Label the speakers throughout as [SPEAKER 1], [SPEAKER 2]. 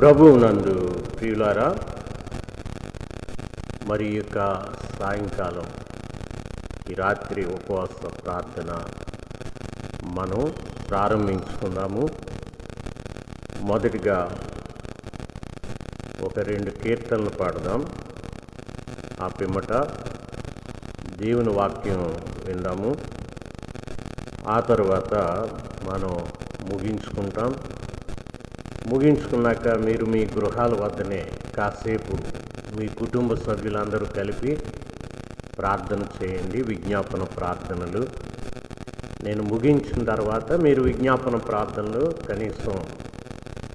[SPEAKER 1] ప్రభువునందు ప్రియులారా, మరి యొక్క సాయంకాలం ఈ రాత్రి ఉపవాస ప్రార్థన మనం ప్రారంభించుకుందాము. మొదటిగా ఒక 2 కీర్తనలు పాడదాం. ఆ పిమ్మట దేవుని వాక్యం విందాము. ఆ తర్వాత మనం ముగించుకున్నాక మీరు మీ గృహాల వద్దనే కాసేపు మీ కుటుంబ సభ్యులందరూ కలిపి ప్రార్థన చేయండి, విజ్ఞాపన ప్రార్థనలు. నేను ముగించిన తర్వాత మీరు విజ్ఞాపన ప్రార్థనలు కనీసం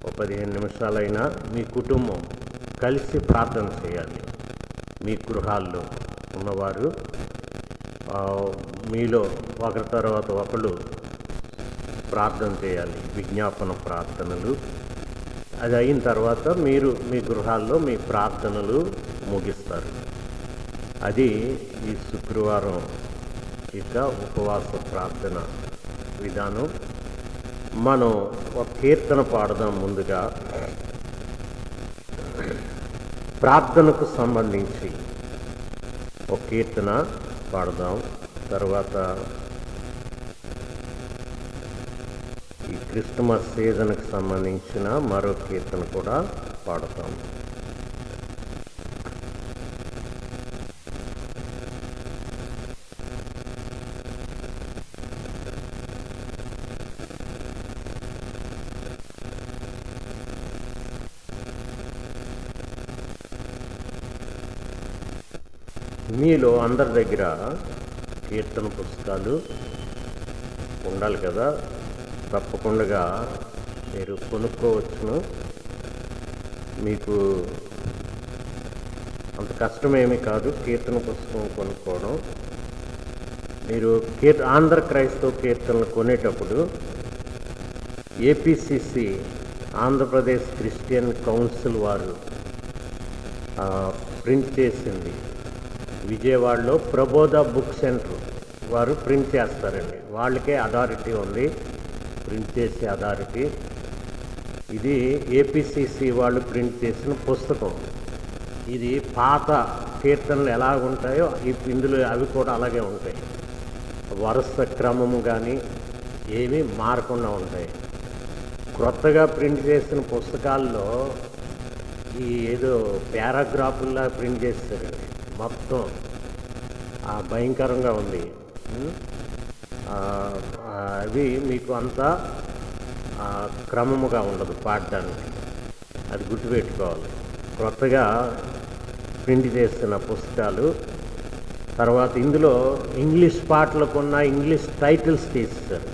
[SPEAKER 1] 15 నిమిషాలైనా మీ కుటుంబం కలిసి ప్రార్థన చేయాలి. మీ గృహాల్లో ఉన్నవారు మీలో ఒకరి తర్వాత ఒకళ్ళు ప్రార్థన చేయాలి, విజ్ఞాపన ప్రార్థనలు. అది అయిన తర్వాత మీరు మీ గృహాల్లో మీ ప్రార్థనలు ముగిస్తారు. అది ఈ శుక్రవారం ఇక ఉపవాస ప్రార్థన విధానం. మనం ఒక కీర్తన పాడదాం. ముందుగా ప్రార్థనకు సంబంధించి ఒక కీర్తన పాడదాం. తర్వాత ఈ క్రిస్మస్ సీజన్కి సంబంధించిన మరో కీర్తన కూడా పాడతాం. మీలో అందరి దగ్గర కీర్తన పుస్తకాలు ఉండాలి కదా, తప్పకుండా మీరు కొనుక్కోవచ్చును. మీకు అంత కష్టమేమీ కాదు కీర్తన పుస్తకం కొనుక్కోవడం. మీరు ఆంధ్ర క్రైస్తవ కీర్తనలు కొనేటప్పుడు ఏపీసీసీ ఆంధ్రప్రదేశ్ క్రిస్టియన్ కౌన్సిల్ వారు ప్రింట్ చేసింది. విజయవాడలో ప్రబోధ బుక్ సెంటర్ వారు ప్రింట్ చేస్తారండి. వాళ్ళకే అథారిటీ ఉంది, ప్రింట్ చేసే అథారిటీ. ఇది ఏపీసీసీ వాళ్ళు ప్రింట్ చేసిన పుస్తకం. ఇది పాత కీర్తనలు ఎలా ఉంటాయో ఇందులో అవి కూడా అలాగే ఉంటాయి. వరుస క్రమము కానీ ఏమీ మారకుండా ఉంటాయి. క్రొత్తగా ప్రింట్ చేసిన పుస్తకాల్లో ఈ ఏదో పారాగ్రాఫుల్లా ప్రింట్ చేస్తారండి. మొత్తం భయంకరంగా ఉంది. అవి మీకు అంత క్రమముగా ఉండదు పాడడానికి. అది గుర్తుపెట్టుకోవాలి. క్రొత్తగా ప్రింట్ చేస్తున్న పుస్తకాలు. తర్వాత ఇందులో ఇంగ్లీష్ పాటలకున్న ఇంగ్లీష్ టైటిల్స్ తీస్తారు.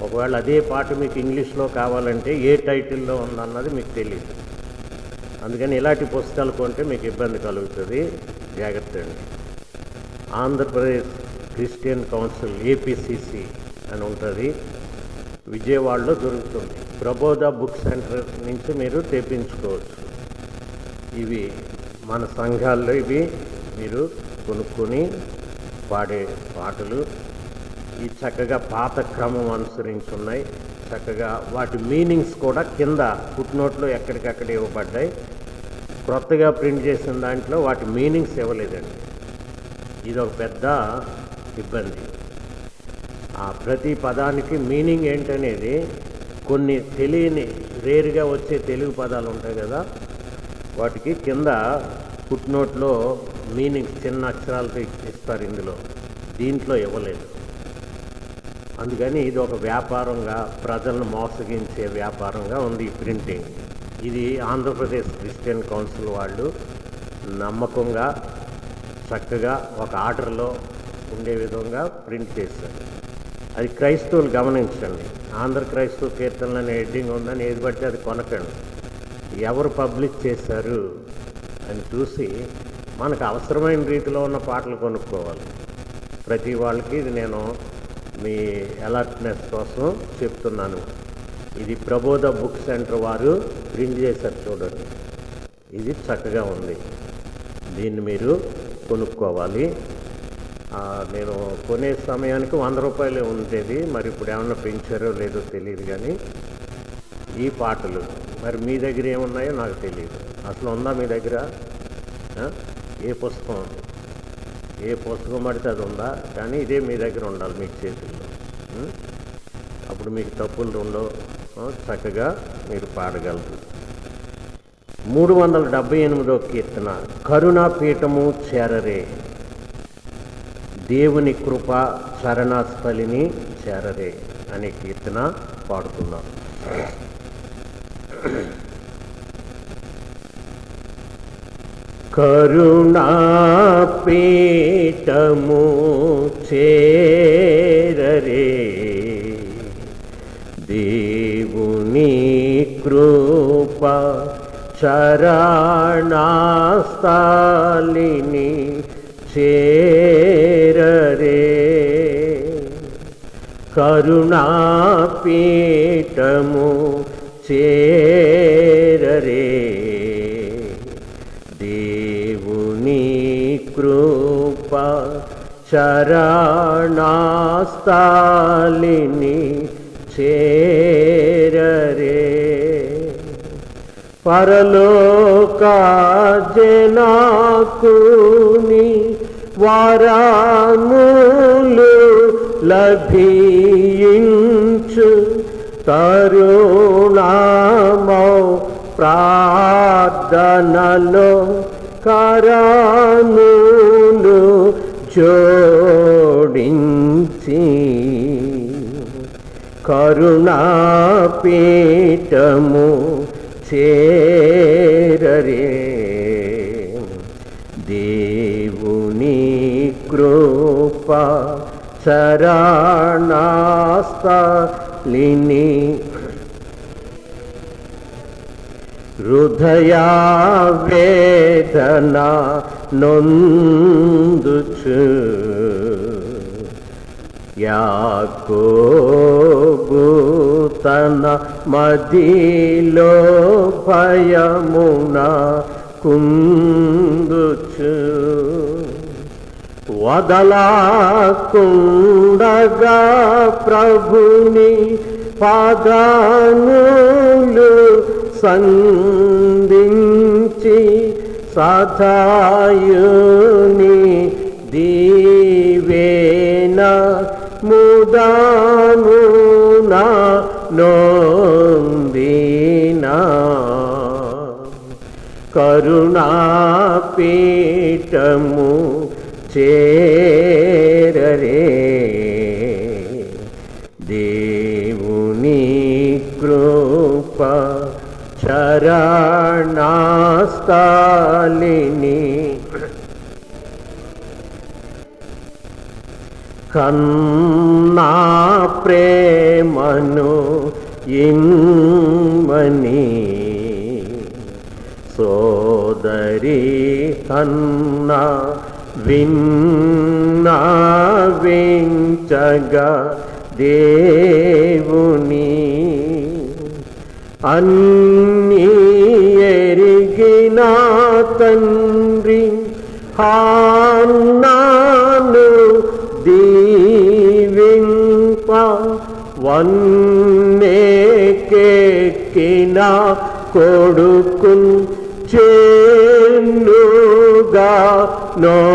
[SPEAKER 1] ఒకవేళ అదే పాట మీకు ఇంగ్లీష్లో కావాలంటే ఏ టైటిల్లో ఉందన్నది మీకు తెలియదు. అందుకని ఇలాంటి పుస్తకాలు కొంటే మీకు ఇబ్బంది కలుగుతుంది. జాగ్రత్త అండి. ఆంధ్రప్రదేశ్ క్రిస్టియన్ కౌన్సిల్ ఏపీసీసీ అని ఉంటుంది, విజయవాడలో దొరుకుతుంది. ప్రబోధ బుక్ సెంటర్ నుంచి మీరు తెప్పించుకోవచ్చు. ఇవి మన సంఘాల్లో ఇవి మీరు కొనుక్కొని పాడే పాటలు. ఈ చక్కగా పాత క్రమం అనుసరించి ఉన్నాయి. చక్కగా వాటి మీనింగ్స్ కూడా కింద ఫుట్నోట్లో ఎక్కడికక్కడ ఇవ్వబడ్డాయి. క్రొత్తగా ప్రింట్ చేసిన దాంట్లో వాటి మీనింగ్స్ ఇవ్వలేదండి. ఇది ఒక పెద్ద ఇబ్బంది. ప్రతి పదానికి మీనింగ్ ఏంటనేది కొన్ని తెలియని రేరుగా వచ్చే తెలుగు పదాలు ఉంటాయి కదా, వాటికి కింద ఫుట్నోట్లో మీనింగ్స్ చిన్న అక్షరాలతో ఇస్తారు. దీంట్లో ఇవ్వలేదు. అందుకని ఇది ఒక వ్యాపారంగా, ప్రజలను మోసగించే వ్యాపారంగా ఉంది ఈ ప్రింటింగ్. ఇది ఆంధ్రప్రదేశ్ క్రిస్టియన్ కౌన్సిల్ వాళ్ళు నమ్మకంగా చక్కగా ఒక ఆర్డర్లో ఉండే విధంగా ప్రింట్ చేశారు. అది క్రైస్తవులు గమనించండి. ఆంధ్ర క్రైస్తవ కీర్తనలు అనే హెడ్డింగ్ ఉందని ఏది బట్టి అది కొనకండి. ఎవరు పబ్లిష్ చేశారు అని చూసి మనకు అవసరమైన రీతిలో ఉన్న పాటలు కొనుక్కోవాలి. ప్రతి వాళ్ళకి ఇది నేను మీ అలర్ట్నెస్ కోసం చెప్తున్నాను. ఇది ప్రబోధ బుక్ సెంటర్ వారు ప్రింట్ చేశారు, చూడండి. ఇది చక్కగా ఉంది. దీన్ని మీరు కొనుక్కోవాలి. నేను కొనే సమయానికి 100 రూపాయలే ఉండేది. మరి ఇప్పుడు ఏమన్నా పెంచారో లేదో తెలియదు. కానీ ఈ పాటలు మరి మీ దగ్గర ఏమున్నాయో నాకు తెలియదు. అసలు ఉందా మీ దగ్గర? ఏ పుస్తకం ఉంది? ఏ పుస్తకం పడితే అది ఉందా? కానీ ఇదే మీ దగ్గర ఉండాలి, మీ చేతుల్లో. అప్పుడు మీకు తప్పులు ఉండవు, చక్కగా మీరు పాడగలరు. 378వ కీర్తన. కరుణాపీఠము చేరరే, దేవుని కృప చరణస్థలిని చేరరే అనే కీర్తన పాడుతున్నాం. కరుణాపీఠము చేరరే, దేవుని కృప చరణస్థలిని చేరరే. కరుణాపీఠము చేరరే, దేవుని కృప చరణస్థలిని చేరరే. పరలోక జనకుని వరములు లభించు తరుణమౌ ప్రార్థనలో కరములు జోడించి కరుణాపీఠము చేరరే, దేవుని కృప చరణస్థలిని. హృదయ వేదన నొందుచు యాకోబు తన మదిలో భయమున కుందుచు వదలకుండగా ప్రభుని పాదములు సంధించి సదాయుని దీవేన ముదమున నొందినా. కరుణాపీఠము చేరరే, దేవుని కృప చరణస్థలిని. కన్నా ప్రేమను ఇమ్మని సోదరి కన్నా విన్నవించగా దేవుని అన్నీ ఎరిగిన తండ్రి హాన్నాను దీవింప వన్నెకెక్కిన కొడుకున్ చేనుగా నొందినా.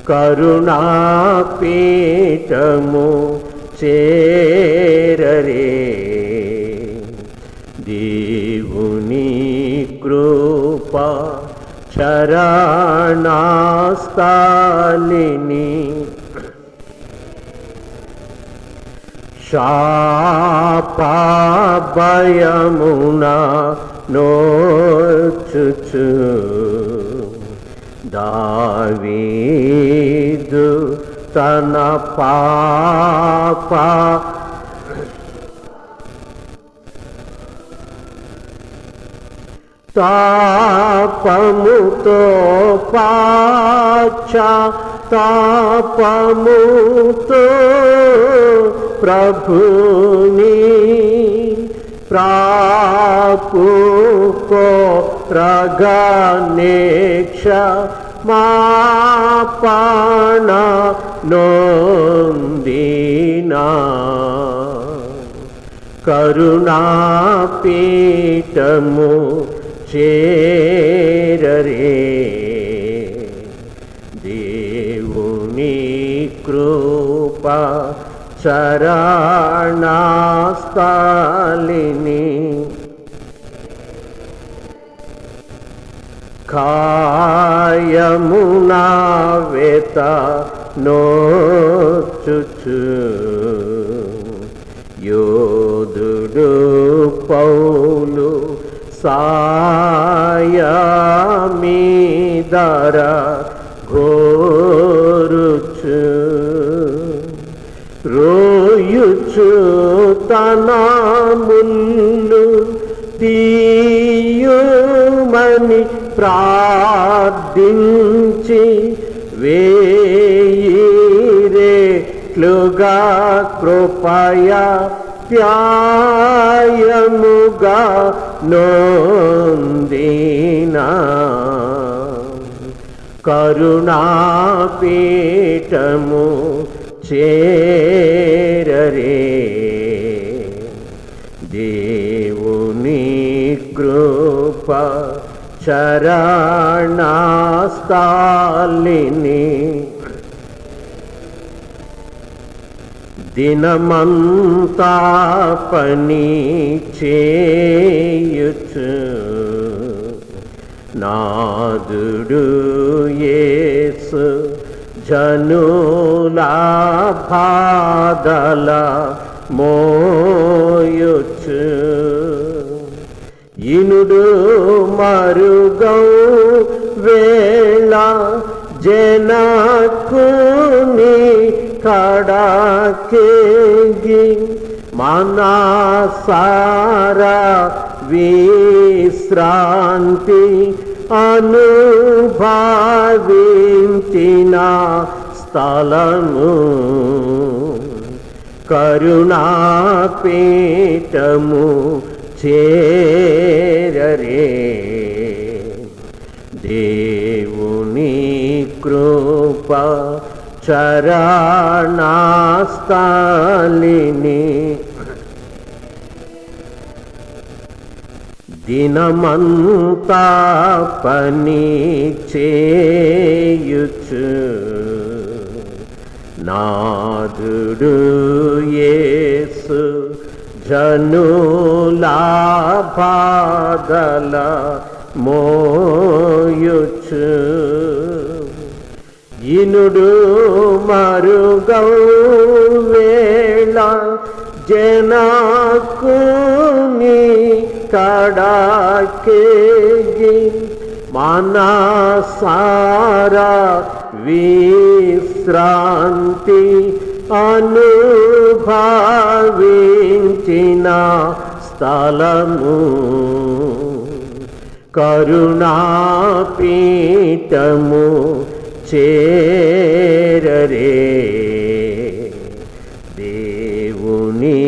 [SPEAKER 1] కరుణాపీఠము చేరరే, దేవుని కృప చరణస్థలిని. శాపభయమున నోచుచు దావీదు తన పాప తాపముతో పాపముతో ప్రభుని ప్రాపుకో రగనేక్ష మాపణ నొందినా. కరుణాపీఠము చేరరే. దేవుని కృప చరణస్థలిని కాయమునా వేత నోచుచు యోధుడు పౌలు సాయమీదర ఘోరుచు రోయుచు తన ముల్లు తీయుమని ప్రార్థించి వేయిరేట్లుగా కృపయా త్యాయముగా నొందినా కరుణాపీఠము చేరరే. దేవుని కృప చరణస్థలిని దినమంతా పని చేయుచు నాదుడు యేసు జనుల బాధల మోయుచు ఇనుడు మరుగౌ వేళ జనకుని కడకేగి మనసారా విశ్రాంతి అనుభవించిన స్థలము కరుణాపీఠము చేరరే. దేవుని కృప చరణస్థలిని దినమంతా పని చేయుచు నాదుడు యేసు జనుల బాధల మోయుచు ఇనుడు మరుగౌ వేళ జనకుని కడకేగి మనసారా విశ్రాంతి అనుభవించిన స్థలము కరుణాపీఠము చేరరే. దేవుని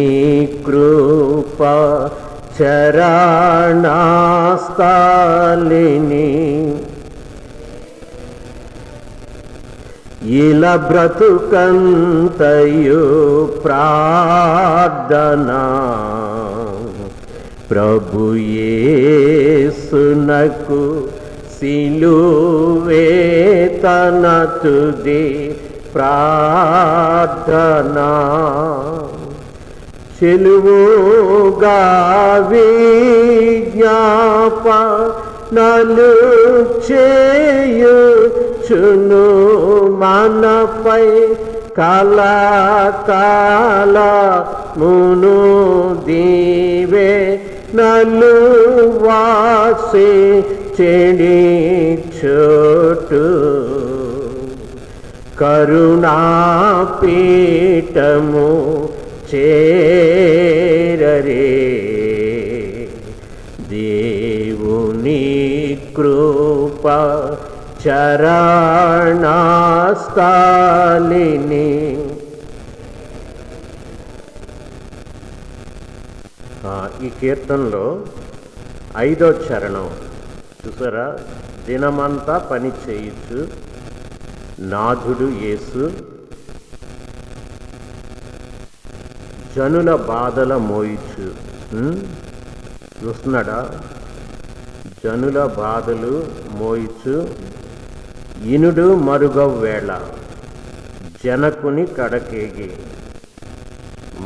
[SPEAKER 1] కృప చరణస్థలిని ఇలా బ్రతుకంతయు ప్రార్థన ప్రభు యేసునకు సిలువే తన తుది ప్రార్థన చెలువుగా విజ్ఞాపనలు చేయుచును మనపై కలకాలమును దీవే నలు వాసి చెడి చోటు కరుణాపీఠము చేరరే. దేవుని కృప చరణస్థలిని ఈ కీర్తనలో 5వ చరణం చూసారా, దినమంతా పని చేయొచ్చు నాథుడు యేసు జనుల బాధల మోయిచు. చూస్తున్నాడా? జనుల బాధలు మోయిచు ఇనుడు మరుగవేళ జనకుని కడకేగి.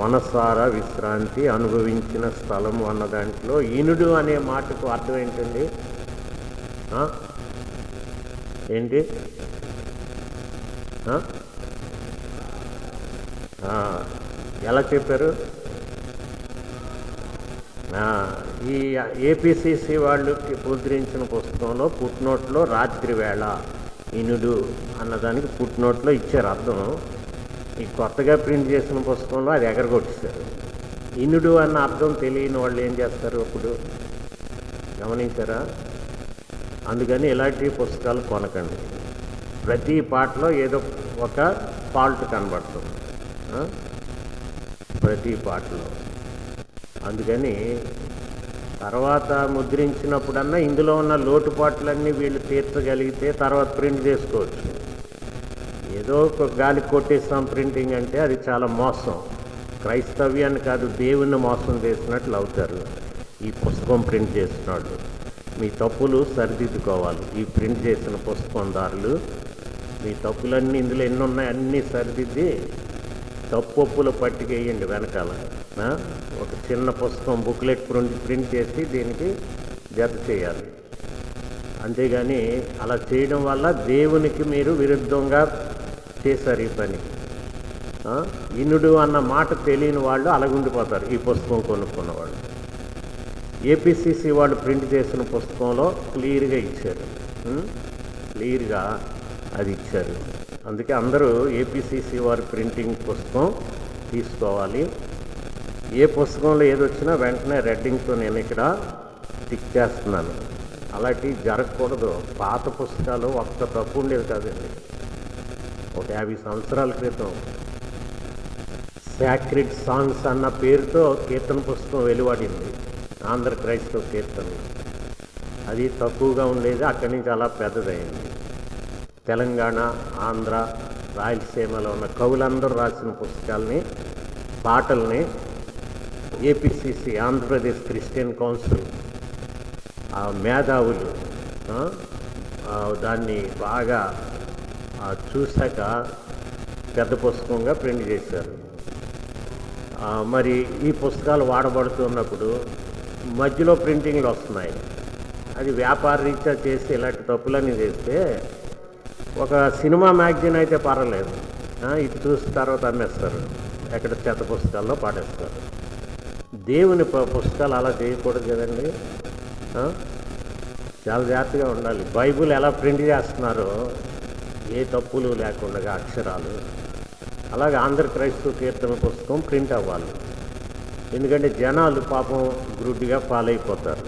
[SPEAKER 1] మనసారా విశ్రాంతి అనుభవించిన స్థలము అన్న దాంట్లో ఇనుడు అనే మాటకు అర్థం ఏంటండి? ఏంటి? ఎలా చెప్పారు? ఈ ఏపీసీసీ వాళ్ళకి ముద్రించిన పుస్తకంలో పుట్నోట్లో రాత్రి వేళ ఇనుడు అన్నదానికి పుట్నోట్లో ఇచ్చారు అర్థం. ఈ కొత్తగా ప్రింట్ చేసిన పుస్తకంలో అది ఎగరగొట్టేశారు. ఇనుడు అన్న అర్థం తెలియని వాళ్ళు ఏం చేస్తారు అప్పుడు? గమనించారా? అందుకని ఇలాంటి పుస్తకాలు కొనకండి. ప్రతి పాటలో ఏదో ఒక ఫాల్ట్ కనబడుతుంది ప్రతి పాటలో. అందుకని తర్వాత ముద్రించినప్పుడన్నా ఇందులో ఉన్న లోటుపాట్లన్నీ వీళ్ళు తీర్చగలిగితే తర్వాత ప్రింట్ చేసుకోవచ్చు. ఏదో ఒక గాలి కొట్టేస్తాం ప్రింటింగ్ అంటే అది చాలా మోసం. క్రైస్తవ్యాన్ని కాదు, దేవుణ్ణి మోసం చేసినట్లు అవుతారు ఈ పుస్తకం ప్రింట్ చేసినాడు. మీ తప్పులు సరిదిద్దుకోవాలి. ఈ ప్రింట్ చేసిన పుస్తకందారులు మీ తప్పులన్నీ ఇందులో ఎన్ని ఉన్నాయి అన్నీ సరిదిద్ది తప్పుల పట్టిక వేయండి వెనకాల. ఒక చిన్న పుస్తకం బుక్లెట్ ప్రింట్ చేసి దీనికి జత చేయాలి. అంతేగాని అలా చేయడం వల్ల దేవునికి మీరు విరుద్ధంగా చేశారు ఈ పని. ఇనుడు అన్న మాట తెలియని వాళ్ళు అలాగుండిపోతారు ఈ పుస్తకం కొనుక్కున్న వాళ్ళు. ఏపీసీసీ వాళ్ళు ప్రింట్ చేసిన పుస్తకంలో క్లియర్గా ఇచ్చారు, క్లియర్గా అది ఇచ్చారు. అందుకే అందరూ ఏపీసీసీ వారి ప్రింటింగ్ పుస్తకం తీసుకోవాలి. ఏ పుస్తకంలో ఏదొచ్చినా వెంటనే రెడ్డింగ్తో నేను ఇక్కడ టిక్ చేస్తున్నాను. అలాంటివి జరగకూడదు. పాత పుస్తకాలు ఒక్క తప్పు ఉండేది కాదండి. ఒక 50 సంవత్సరాల క్రితం సాక్రెడ్ సాంగ్స్ అన్న పేరుతో కీర్తన పుస్తకం వెలువడింది, ఆంధ్ర క్రైస్తవ కీర్తనలు. అది తక్కువగా ఉండేది, అక్కడి నుంచి అలా పెద్దదైంది. తెలంగాణ, ఆంధ్ర, రాయలసీమలో ఉన్న కవులందరూ రాసిన పుస్తకాలని, పాటల్ని ఏపీసీసీ ఆంధ్రప్రదేశ్ క్రిస్టియన్ కౌన్సిల్ మేధావులు దాన్ని బాగా చూశాక పెద్ద పుస్తకంగా ప్రింట్ చేశారు. మరి ఈ పుస్తకాలు వాడబడుతున్నప్పుడు మధ్యలో ప్రింటింగ్లు వస్తున్నాయి. అది వ్యాపార రీత్యా చేసి ఇలాంటి తప్పులన్నీ చేస్తే ఒక సినిమా మ్యాగజైన్ అయితే పర్వాలేదు, ఇది చూసిన తర్వాత అమ్మేస్తారు, ఎక్కడ చెత్త పుస్తకాల్లో పాడేస్తారు. దేవుని పుస్తకాలు అలా చేయకూడదు కదండి. చాలా జాగ్రత్తగా ఉండాలి. బైబిల్ ఎలా ప్రింట్ చేస్తున్నారో ఏ తప్పులు లేకుండా అక్షరాలు, అలాగే ఆంధ్ర క్రైస్తవ కీర్తన పుస్తకం ప్రింట్ అవ్వాలి. ఎందుకంటే జనాలు పాపం గ్రుడ్డిగా పాలైపోతారు.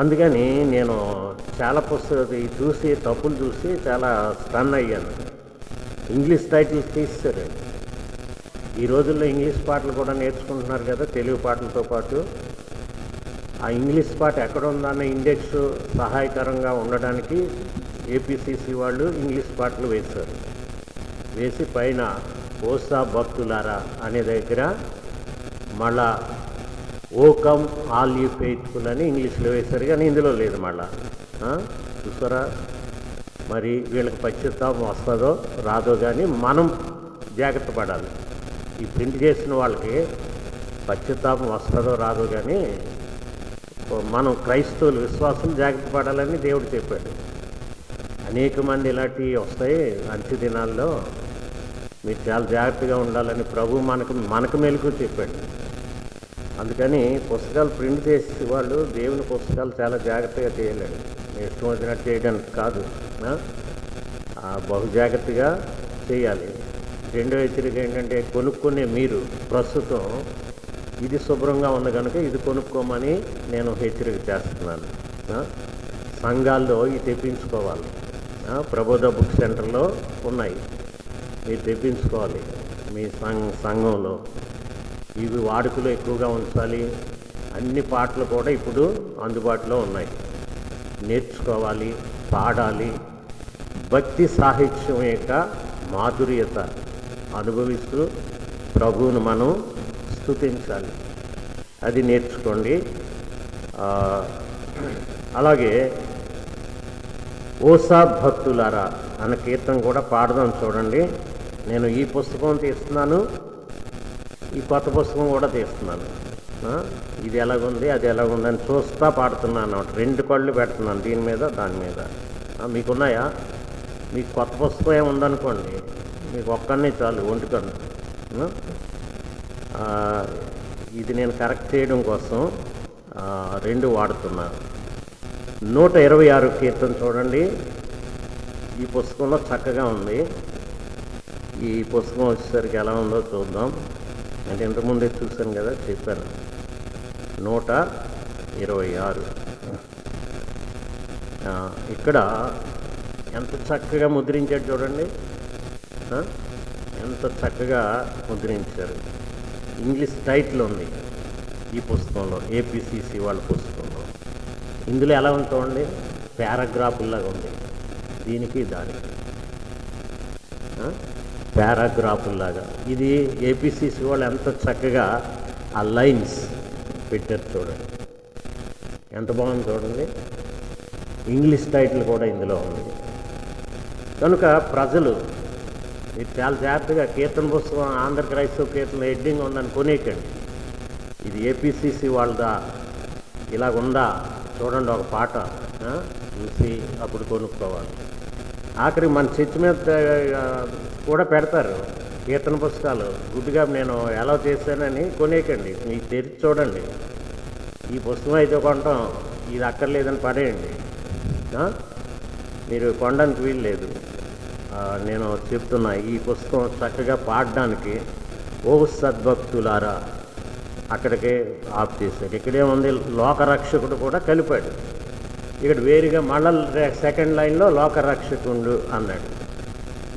[SPEAKER 1] అందుకని నేను చాలా పుస్తకాలు చూసి తప్పులు చూసి చాలా స్టన్ అయ్యాను. ఇంగ్లీష్ టైటిల్స్ తీస్తారు. ఈ రోజుల్లో ఇంగ్లీష్ పాటలు కూడా నేర్చుకుంటున్నారు కదా తెలుగు పాటలతో పాటు. ఆ ఇంగ్లీష్ పాట ఎక్కడ ఉందన్న ఇండెక్స్ సహాయకరంగా ఉండడానికి ఏపీసీసీ వాళ్ళు ఇంగ్లీష్ పాటలు వేశారు. వేసి పైన ఓసా భక్తులారా అనే దగ్గర మళ్ళా oh come all you faithful అని ఇంగ్లీష్లో వేశారు, కానీ ఇందులో లేదు. మళ్ళా చూసారా? మరి వీళ్ళకి పశ్చాత్తాపం వస్తుందో రాదో కానీ మనం జాగ్రత్త పడాలి. ఈ ప్రింట్ చేసిన వాళ్ళకి పశ్చాత్తాపం వస్తుందో రాదో కానీ మనం క్రైస్తవులు విశ్వాసం జాగ్రత్త పడాలని దేవుడు చెప్పాడు. అనేక మంది ఇలాంటివి వస్తాయి అంత్య దినాల్లో, మీరు చాలా జాగ్రత్తగా ఉండాలని ప్రభు మనకు మెలకు చెప్పాడు. అందుకని పుస్తకాలు ప్రింట్ చేసే వాళ్ళు దేవుని పుస్తకాలు చాలా జాగ్రత్తగా చేయలేడు. ఇష్టం వచ్చినట్టు చేయడానికి కాదు, బహు జాగ్రత్తగా చేయాలి. రెండో హెచ్చరిక ఏంటంటే కొనుక్కునే మీరు ప్రస్తుతం ఇది శుభ్రంగా ఉంది కనుక ఇది కొనుక్కోమని నేను హెచ్చరిక చేస్తున్నాను. సంఘాల్లో ఇది తెప్పించుకోవాలి. ప్రబోధ బుక్ సెంటర్లో ఉన్నాయి, మీరు తెప్పించుకోవాలి. మీ సంఘంలో ఇవి వాడుకలో ఎక్కువగా ఉంచాలి. అన్ని పాటలు కూడా ఇప్పుడు అందుబాటులో ఉన్నాయి, నేర్చుకోవాలి, పాడాలి. భక్తి సాహిత్యం యొక్క మాధుర్యత అనుభవిస్తూ ప్రభువును మనం స్తుతించాలి, అది నేర్చుకోండి. అలాగే ఓసా భక్తులారా అన్న కీర్తన కూడా పాడదాం. చూడండి, నేను ఈ పుస్తకం తీస్తున్నాను, ఈ కొత్త పుస్తకం కూడా తీస్తున్నాను. ఇది ఎలాగుంది అది ఎలాగుంది అని చూస్తా పాడుతున్నాను. 2 కళ్ళు పెడుతున్నాను, దీని మీద దాని మీద. మీకున్నాయా? మీకు కొత్త పుస్తకం ఏముందనుకోండి, మీకు ఒక్కడినే చాలు, ఒంటికన్ను. ఇది నేను కరెక్ట్ చేయడం కోసం 2 వాడుతున్నాను. 126 కీర్తన చూడండి, ఈ పుస్తకంలో చక్కగా ఉంది. ఈ పుస్తకం వచ్చేసరికి ఎలా ఉందో చూద్దాం. అంటే ఇంతకుముందే చూశాను కదా, చెప్పాను. 126 ఇక్కడ ఎంత చక్కగా ముద్రించాడు చూడండి, ఎంత చక్కగా ముద్రించారు. ఇంగ్లీష్ టైటిల్ ఉంది ఈ పుస్తకంలో, ఏపీసీసీ వాళ్ళ పుస్తకంలో. ఇందులో ఎలా ఉంటుందండి, పారాగ్రాఫుల్లాగా ఉంది, దీనికి దానికి పారాగ్రాఫుల్లాగా. ఇది ఏపీసీసీ వాళ్ళు ఎంత చక్కగా ఆ లైన్స్ పెట్టారు చూడండి, ఎంత బాగుంది చూడండి. ఇంగ్లీష్ టైటిల్ కూడా ఇందులో ఉంది. కనుక ప్రజలు మీరు చాలా జాగ్రత్తగా కీర్తన పుస్తకం ఆంధ్ర క్రైస్తవ కీర్తన హెడ్డింగ్ ఉందని కొనేకండి. ఇది ఏపీసీసీ వాళ్ళదా, ఇలాగుందా చూడండి, ఒక పాట చూసి అప్పుడు కొనుక్కోవాలి. ఆఖరికి మన చర్చి మీద కూడా పెడతారు కీర్తన పుస్తకాలు. గుడ్డుగా నేను ఎలా చేశానని కొనేకండి, మీకు తెరిచి చూడండి. ఈ పుస్తకం అయితే కొంటాం, ఇది అక్కర్లేదని పడేయండి. మీరు కొనడానికి వీలు లేదు. నేను చెప్తున్నా, ఈ పుస్తకం చక్కగా పాడడానికి ఓ సద్భక్తులారా అక్కడికే ఆఫ్ చేశాడు. ఇక్కడేముంది, లోకరక్షకుడు కూడా కలిపాడు. ఇక్కడ వేరుగా మళ్ళీ సెకండ్ లైన్లో లోకరక్షకుడు అన్నాడు.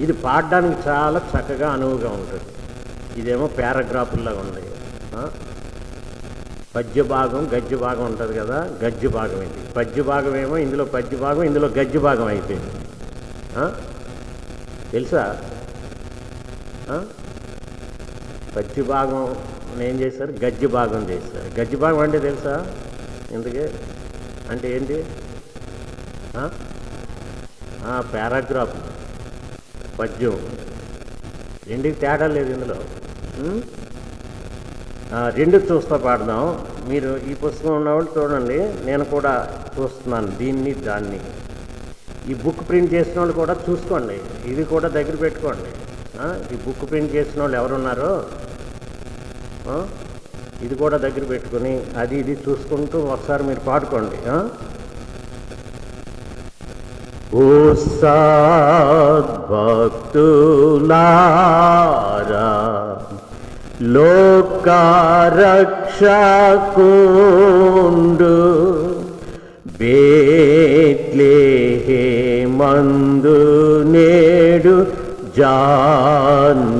[SPEAKER 1] ఇది పాడడానికి చాలా చక్కగా అనువుగా ఉంటుంది. ఇదేమో పారాగ్రాఫుల్లాగా ఉంది. పద్య భాగం గద్య భాగం ఉంటుంది కదా, గద్య భాగం ఇది. పద్య భాగం ఏమో ఇందులో పద్య భాగం, ఇందులో గద్య భాగం అయిపోయింది. తెలుసా? పద్య భాగం ఏం చేశారు, గద్య భాగం చేశారు. గద్య భాగం అంటే తెలుసా ఎందుకే అంటే ఏంటి? పారాగ్రాఫ్, పద్యం, రెండుకి తేడా లేదు ఇందులో. 2 చూస్తా పాడదాం. మీరు ఈ పుస్తకం ఉన్నవాళ్ళు చూడండి, నేను కూడా చూస్తున్నాను దీన్ని దాన్ని. ఈ బుక్ ప్రింట్ చేసిన వాళ్ళు కూడా చూసుకోండి, ఇది కూడా దగ్గర పెట్టుకోండి. ఈ బుక్ ప్రింట్ చేసిన వాళ్ళు ఎవరున్నారో ఇది కూడా దగ్గర పెట్టుకుని అది ఇది చూసుకుంటూ ఒకసారి మీరు పాడుకోండి. ఓ సద్భక్తులారా లోకరక్షకుండు బేత్లెహేమందు నేడు జన్మించిన్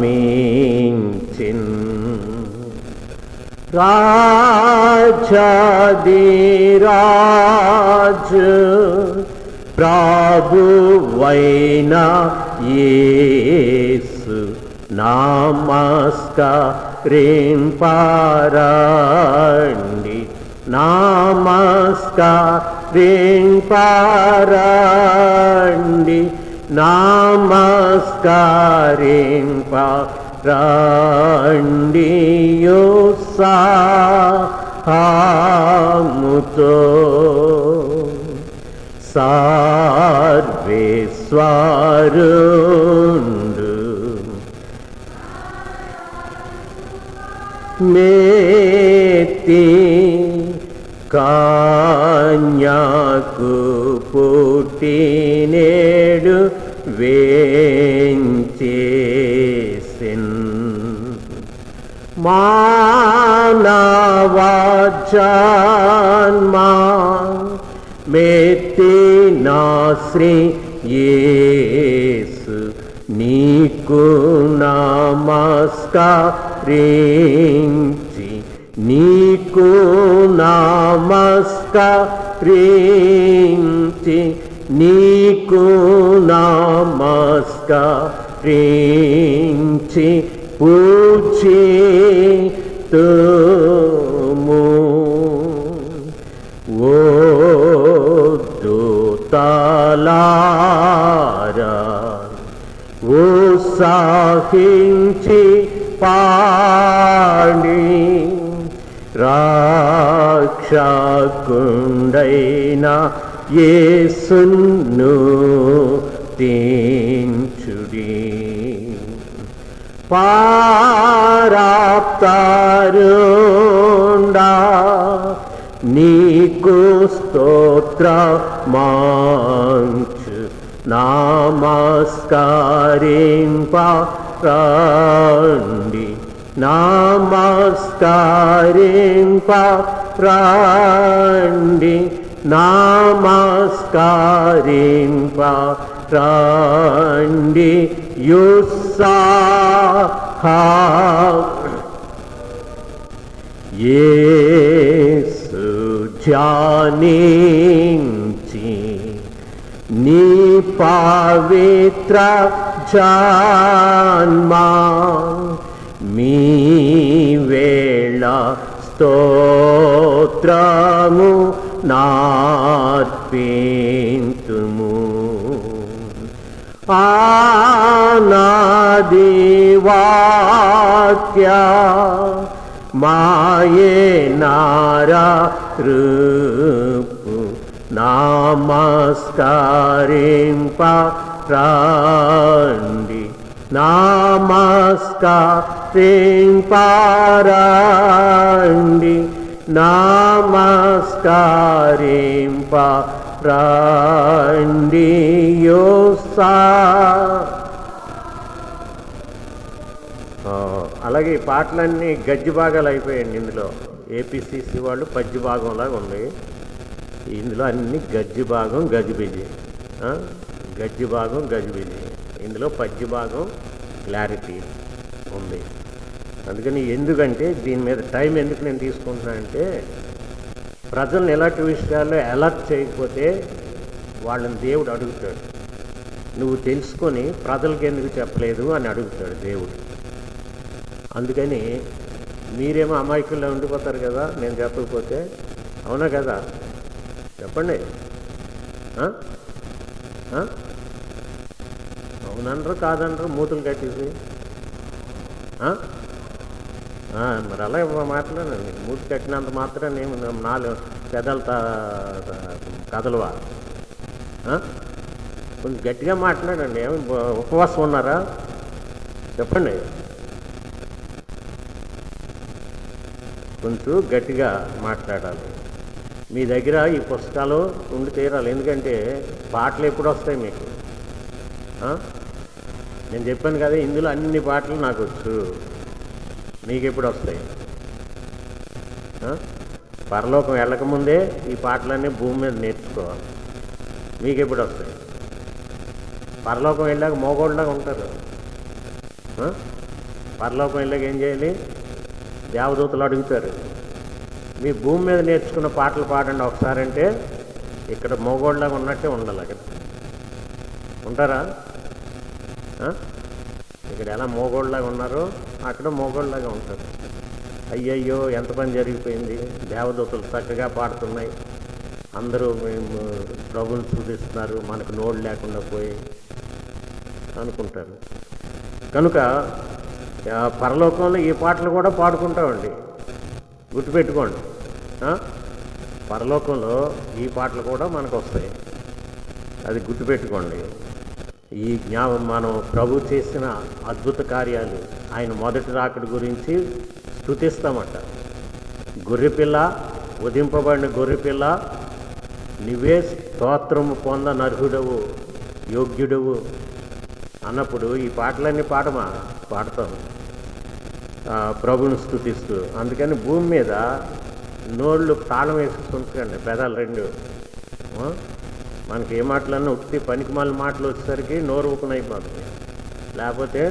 [SPEAKER 1] రాజాధిరాజు ప్రభువైన యేసు నమస్కరింపరండి, నమస్కరింపరండి, నమస్కరింపరండి. ఉత్సాహముతో సర్వేశ్వరుండు మేతి కన్యకు పుట్టినేడు వేంచేసిన్ మానవ జన్మ మెత్తిన శ్రీ యేసు నీకు నమస్కరించి, నీకు నమస్కరించి, నీకు నమస్కరించి పూజితును ప్రియులారా ఉత్సాహించి పాడి రక్షకుండైన యేసును స్తుతించుడి. పరాప్తారుండా నీకు స్తోత్రమంచు నమస్కరింపరండి, నమస్కరింపరండి, నమస్కరింపరండి. యేసు ధ్యానించి నీ పవిత్ర జన్మ మీ వేళ స్తోత్రము నార్పింతుము. ఆనాది వాక్య మాయే నారా రూపు నమస్కరింపరండి, నమస్కరింపరండి, నమస్కరింపరండి. అలాగే ఈ పాటలన్నీ గజ్జి భాగాలు అయిపోయాయండి. ఇందులో ఏపీసీసీ వాళ్ళు పద్య భాగంలాగా ఉంది. ఇందులో అన్ని గజ్జి భాగం గజిబిజి, గజ్జి భాగం గజిబిజి. ఇందులో పద్య భాగం క్లారిటీ ఉంది. అందుకని ఎందుకంటే దీని మీద టైం ఎందుకు నేను తీసుకుంటున్నానంటే, ప్రజలను ఎలాంటి విషయాల్లో అలర్ట్ చేయకపోతే వాళ్ళని దేవుడు అడుగుతాడు. నువ్వు తెలుసుకొని ప్రజలకు ఎందుకు చెప్పలేదు అని అడుగుతాడు దేవుడు. అందుకని మీరేమో అమాయకుల్లో ఉండిపోతారు కదా నేను చెప్పకపోతే. అవునా కదా? చెప్పండి. అవుననరు కాదనరు మూతులు కట్టేసి. మరి అలా మాట్లాడండి. మూతి కట్టినంత మాత్రం నేను 4 పెదాలు కదలవా? కొంచెం గట్టిగా మాట్లాడండి. ఏమి ఉపవాసం ఉన్నారా? చెప్పండి. కొంచెం గట్టిగా మాట్లాడాలి. మీ దగ్గర ఈ పుస్తకాలు ఉండి తీరాలి. ఎందుకంటే పాటలు ఎప్పుడు వస్తాయి మీకు? నేను చెప్పాను కదా, ఇందులో అన్ని పాటలు నాకు వచ్చు. మీకు ఎప్పుడు వస్తాయి? పరలోకం వెళ్ళకముందే ఈ పాటలన్నీ భూమి మీద నేర్చుకోవాలి. మీకు ఎప్పుడు వస్తాయి? పరలోకం వెళ్ళాక మోగోళ్ళలాగా ఉంటారు. పరలోకం వెళ్ళాక ఏం చేయాలి? దేవదూతలు అడుగుతారు, మీ భూమి మీద నేర్చుకున్న పాటలు పాడండి ఒకసారి అంటే ఇక్కడ మోగోళ్ళలాగా ఉన్నట్టే ఉండాలి. అక్కడ ఉంటారా? ఇక్కడ ఎలా మోగోళ్ళలాగా ఉన్నారో అక్కడ మోగోళ్ళలాగా ఉంటారు. అయ్యయ్యో ఎంత పని జరిగిపోయింది, దేవదూతలు చక్కగా పాడుతున్నాయి, అందరూ మేము ప్రభువుని స్తుతిస్తున్నారు, మనకు నోళ్ళు లేకుండా పోయి అనుకుంటారు. కనుక పరలోకంలో ఈ పాటలు కూడా పాడుకుంటామండి. గుర్తుపెట్టుకోండి, పరలోకంలో ఈ పాటలు కూడా మనకు వస్తాయి. అది గుర్తుపెట్టుకోండి. ఈ మనం ప్రభు చేసిన అద్భుత కార్యాలు, ఆయన మొదటి రాకడి గురించి స్తుతిస్తామట. గొర్రెపిల్ల, ఉదింపబడిన గొర్రెపిల్ల, నువ్వే స్తోత్రము పొంద నర్హుడవు, యోగ్యుడవు అన్నప్పుడు ఈ పాటలన్నీ పాడతాం ప్రభుని స్తుతిస్తూ. అందుకని భూమి మీద నోళ్ళు తాళం వేసుకుంటుందండి, పెదాలు 2. మనకి ఏ మాటలన్నా ఉత్తి పనికిమాల మాటలు వచ్చేసరికి నోరు ఊపన అయిపోతుంది. లేకపోతే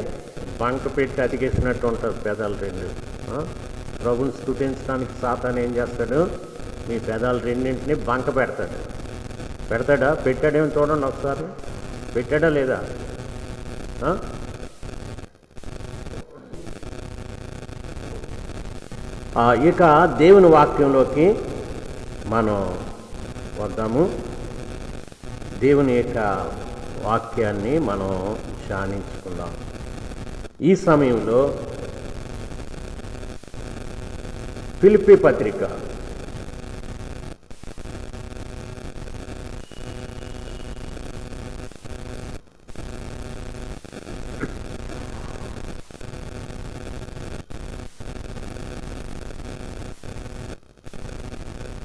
[SPEAKER 1] బంక పెట్టి అతికేసినట్టు ఉంటుంది పెదాలు 2. ప్రభుని స్తుతించడానికి సాతాను ఏం చేస్తాడు? మీ పెదాలు 2 బంక పెడతాడా? పెట్టాడేమో చూడండి ఒకసారి. పెట్టాడా లేదా? ఇక దేవుని వాక్యంలోకి మనం వద్దాము. దేవుని యొక్క వాక్యాన్ని మనం ధ్యానించుకుందాం. ఈ సమయంలో ఫిలిప్పీ పత్రిక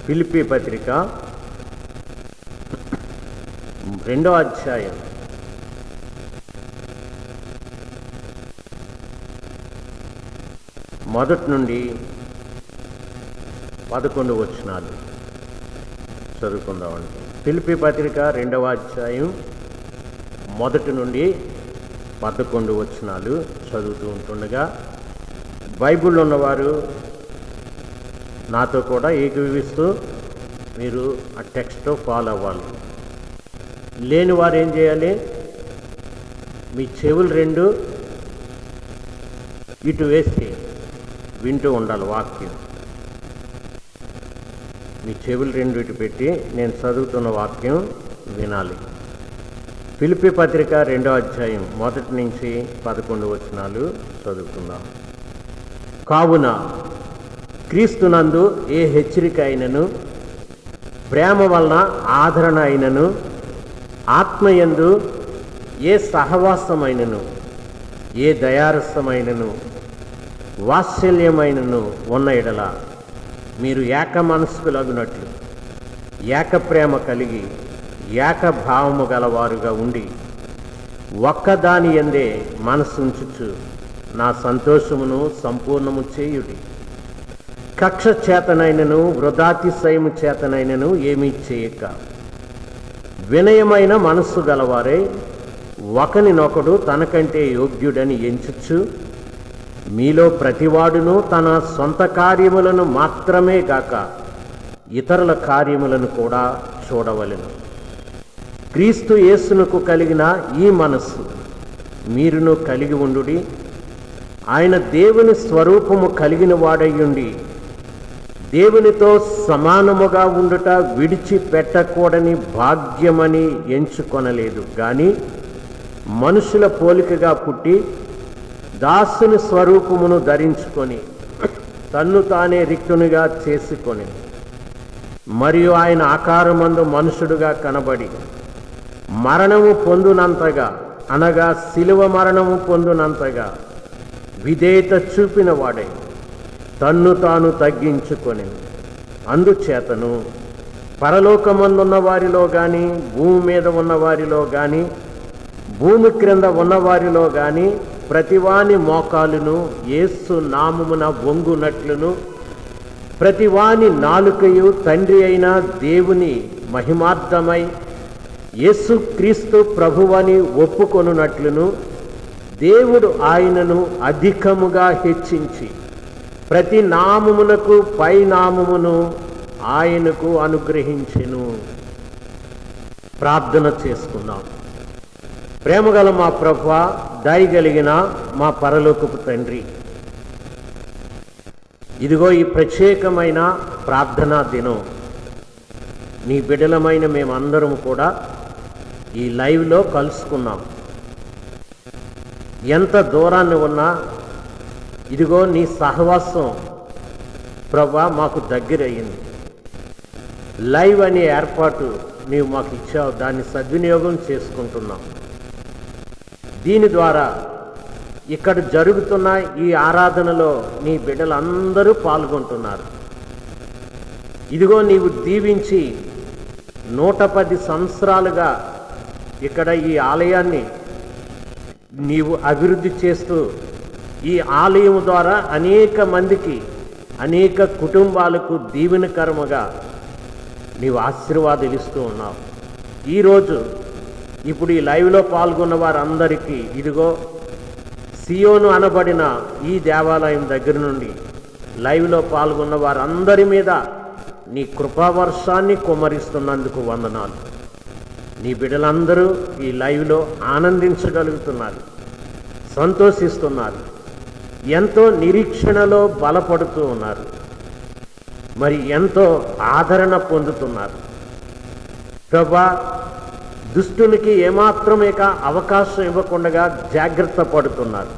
[SPEAKER 1] ఫిలిప్పీ పత్రిక 2వ అధ్యాయం మొదటి నుండి 11 వచనాలు చదువుకుందామండి. ఫిలిప్పీ పత్రిక 2వ అధ్యాయం మొదటి నుండి 11 వచనాలు చదువుతూ ఉంటుండగా బైబిల్ ఉన్నవారు నాతో కూడా ఏకీభవిస్తూ మీరు ఆ టెక్స్ట్ ఫాలో అవ్వాలి. లేని వారు ఏం చేయాలి? మీ చెవులు 2 ఇటు వేసి వింటూ ఉండాలి వాక్యం. మీ చెవులు 2 ఇటు పెట్టి నేను చదువుతున్న వాక్యం వినాలి. ఫిలిప్పీ పత్రిక 2వ అధ్యాయం మొదటి నుంచి 11 వచనాలు చదువుకుందాం. కావున క్రీస్తునందు ఏ హెచ్చరిక అయినను, ప్రేమ వలన ఆదరణ అయినను, ఆత్మయందు ఏ సహవాసమైనను, ఏ దయారసమైనను, వాత్సల్యమైనను ఉన్న ఎడల మీరు ఏక మనస్కులగునట్లు ఏక ప్రేమ కలిగి ఏక భావము గలవారుగా ఉండి ఒక్కదాని యందే మనసుంచుచు నా సంతోషమును సంపూర్ణము చేయుడి. కక్ష చేతనైనను వృధాతిశయము చేతనైనను ఏమీ చేయక వినయమైన మనస్సు గలవారే ఒకనినొకడు తనకంటే యోగ్యుడని ఎంచుచు మీలో ప్రతివాడును తన సొంత కార్యములను మాత్రమే గాక ఇతరుల కార్యములను కూడా చూడవలెను. క్రీస్తు యేసునకు కలిగిన ఈ మనస్సు మీరును కలిగి ఉండుడి. ఆయన దేవుని స్వరూపము కలిగిన వాడయ్యుండి దేవునితో సమానముగా ఉండుట విడిచిపెట్టకూడని భాగ్యమని ఎంచుకొనలేదు గాని మనుషుల పోలికగా పుట్టి దాసుని స్వరూపమును ధరించుకొని తన్ను తానే రిక్తునిగా చేసుకొని మరియు ఆయన ఆకారమందు మనుషుడుగా కనబడి మరణము పొందునంతగా అనగా శిలువ మరణము పొందునంతగా విధేయత చూపిన వాడై తన్ను తాను తగ్గించుకొని అందుచేతను పరలోకమందున్న వారిలో కానీ భూమి మీద ఉన్న వారిలో కానీ భూమి క్రింద ఉన్నవారిలో కానీ ప్రతివాని మోకాలును యేసు నామమున వంగునట్లును ప్రతివాని నాలుకయు తండ్రి అయిన దేవుని మహిమార్థమై యేసు క్రీస్తు ప్రభువని ఒప్పుకొనున్నట్లును దేవుడు ఆయనను అధికముగా హెచ్చించి ప్రతి నామమునకు పై నామమును ఆయనకు అనుగ్రహించెను. ప్రార్థన చేసుకుందాం. ప్రేమగల మా ప్రభువా, దయగలిగిన మా పరలోకపు తండ్రి, ఇదిగో ఈ ప్రత్యేకమైన ప్రార్థనా దినం నీ బిడ్డలమైన మేమందరం కూడా ఈ లైవ్లో కలుసుకున్నాం. ఎంత దూరాన్ని ఉన్నా ఇదిగో నీ సహవాసం ప్రభా మాకు దగ్గరయ్యింది. లైవ్ అనే ఏర్పాటు నీవు మాకు ఇచ్చావు, దాన్ని సద్వినియోగం చేసుకుంటున్నాం. దీని ద్వారా ఇక్కడ జరుగుతున్న ఈ ఆరాధనలో నీ బిడ్డలందరూ పాల్గొంటున్నారు. ఇదిగో నీవు దీవించి 110 సంవత్సరాలుగా ఇక్కడ ఈ ఆలయాన్ని నీవు అభివృద్ధి చేస్తూ ఈ ఆలయం ద్వారా అనేక మందికి అనేక కుటుంబాలకు దీవెనకరముగా నీవు ఆశీర్వాదాలు ఇస్తూ ఉన్నావు. ఈరోజు ఇప్పుడు ఈ లైవ్లో పాల్గొన్న వారందరికీ ఇదిగో సియోను అనబడిన ఈ దేవాలయం దగ్గర నుండి లైవ్లో పాల్గొన్న వారందరి మీద నీ కృపావర్షాన్ని కుమ్మరిస్తున్నందుకు వందనాలు. నీ బిడ్డలందరూ ఈ లైవ్లో ఆనందించగలుగుతున్నారు, సంతోషిస్తున్నారు, ఎంతో నిరీక్షణలో బలపడుతూ ఉన్నారు, మరి ఎంతో ఆదరణ పొందుతున్నారు. ప్రభా, దుష్టునికి ఏమాత్రం ఇక అవకాశం ఇవ్వకుండా జాగ్రత్త పడుతున్నారు.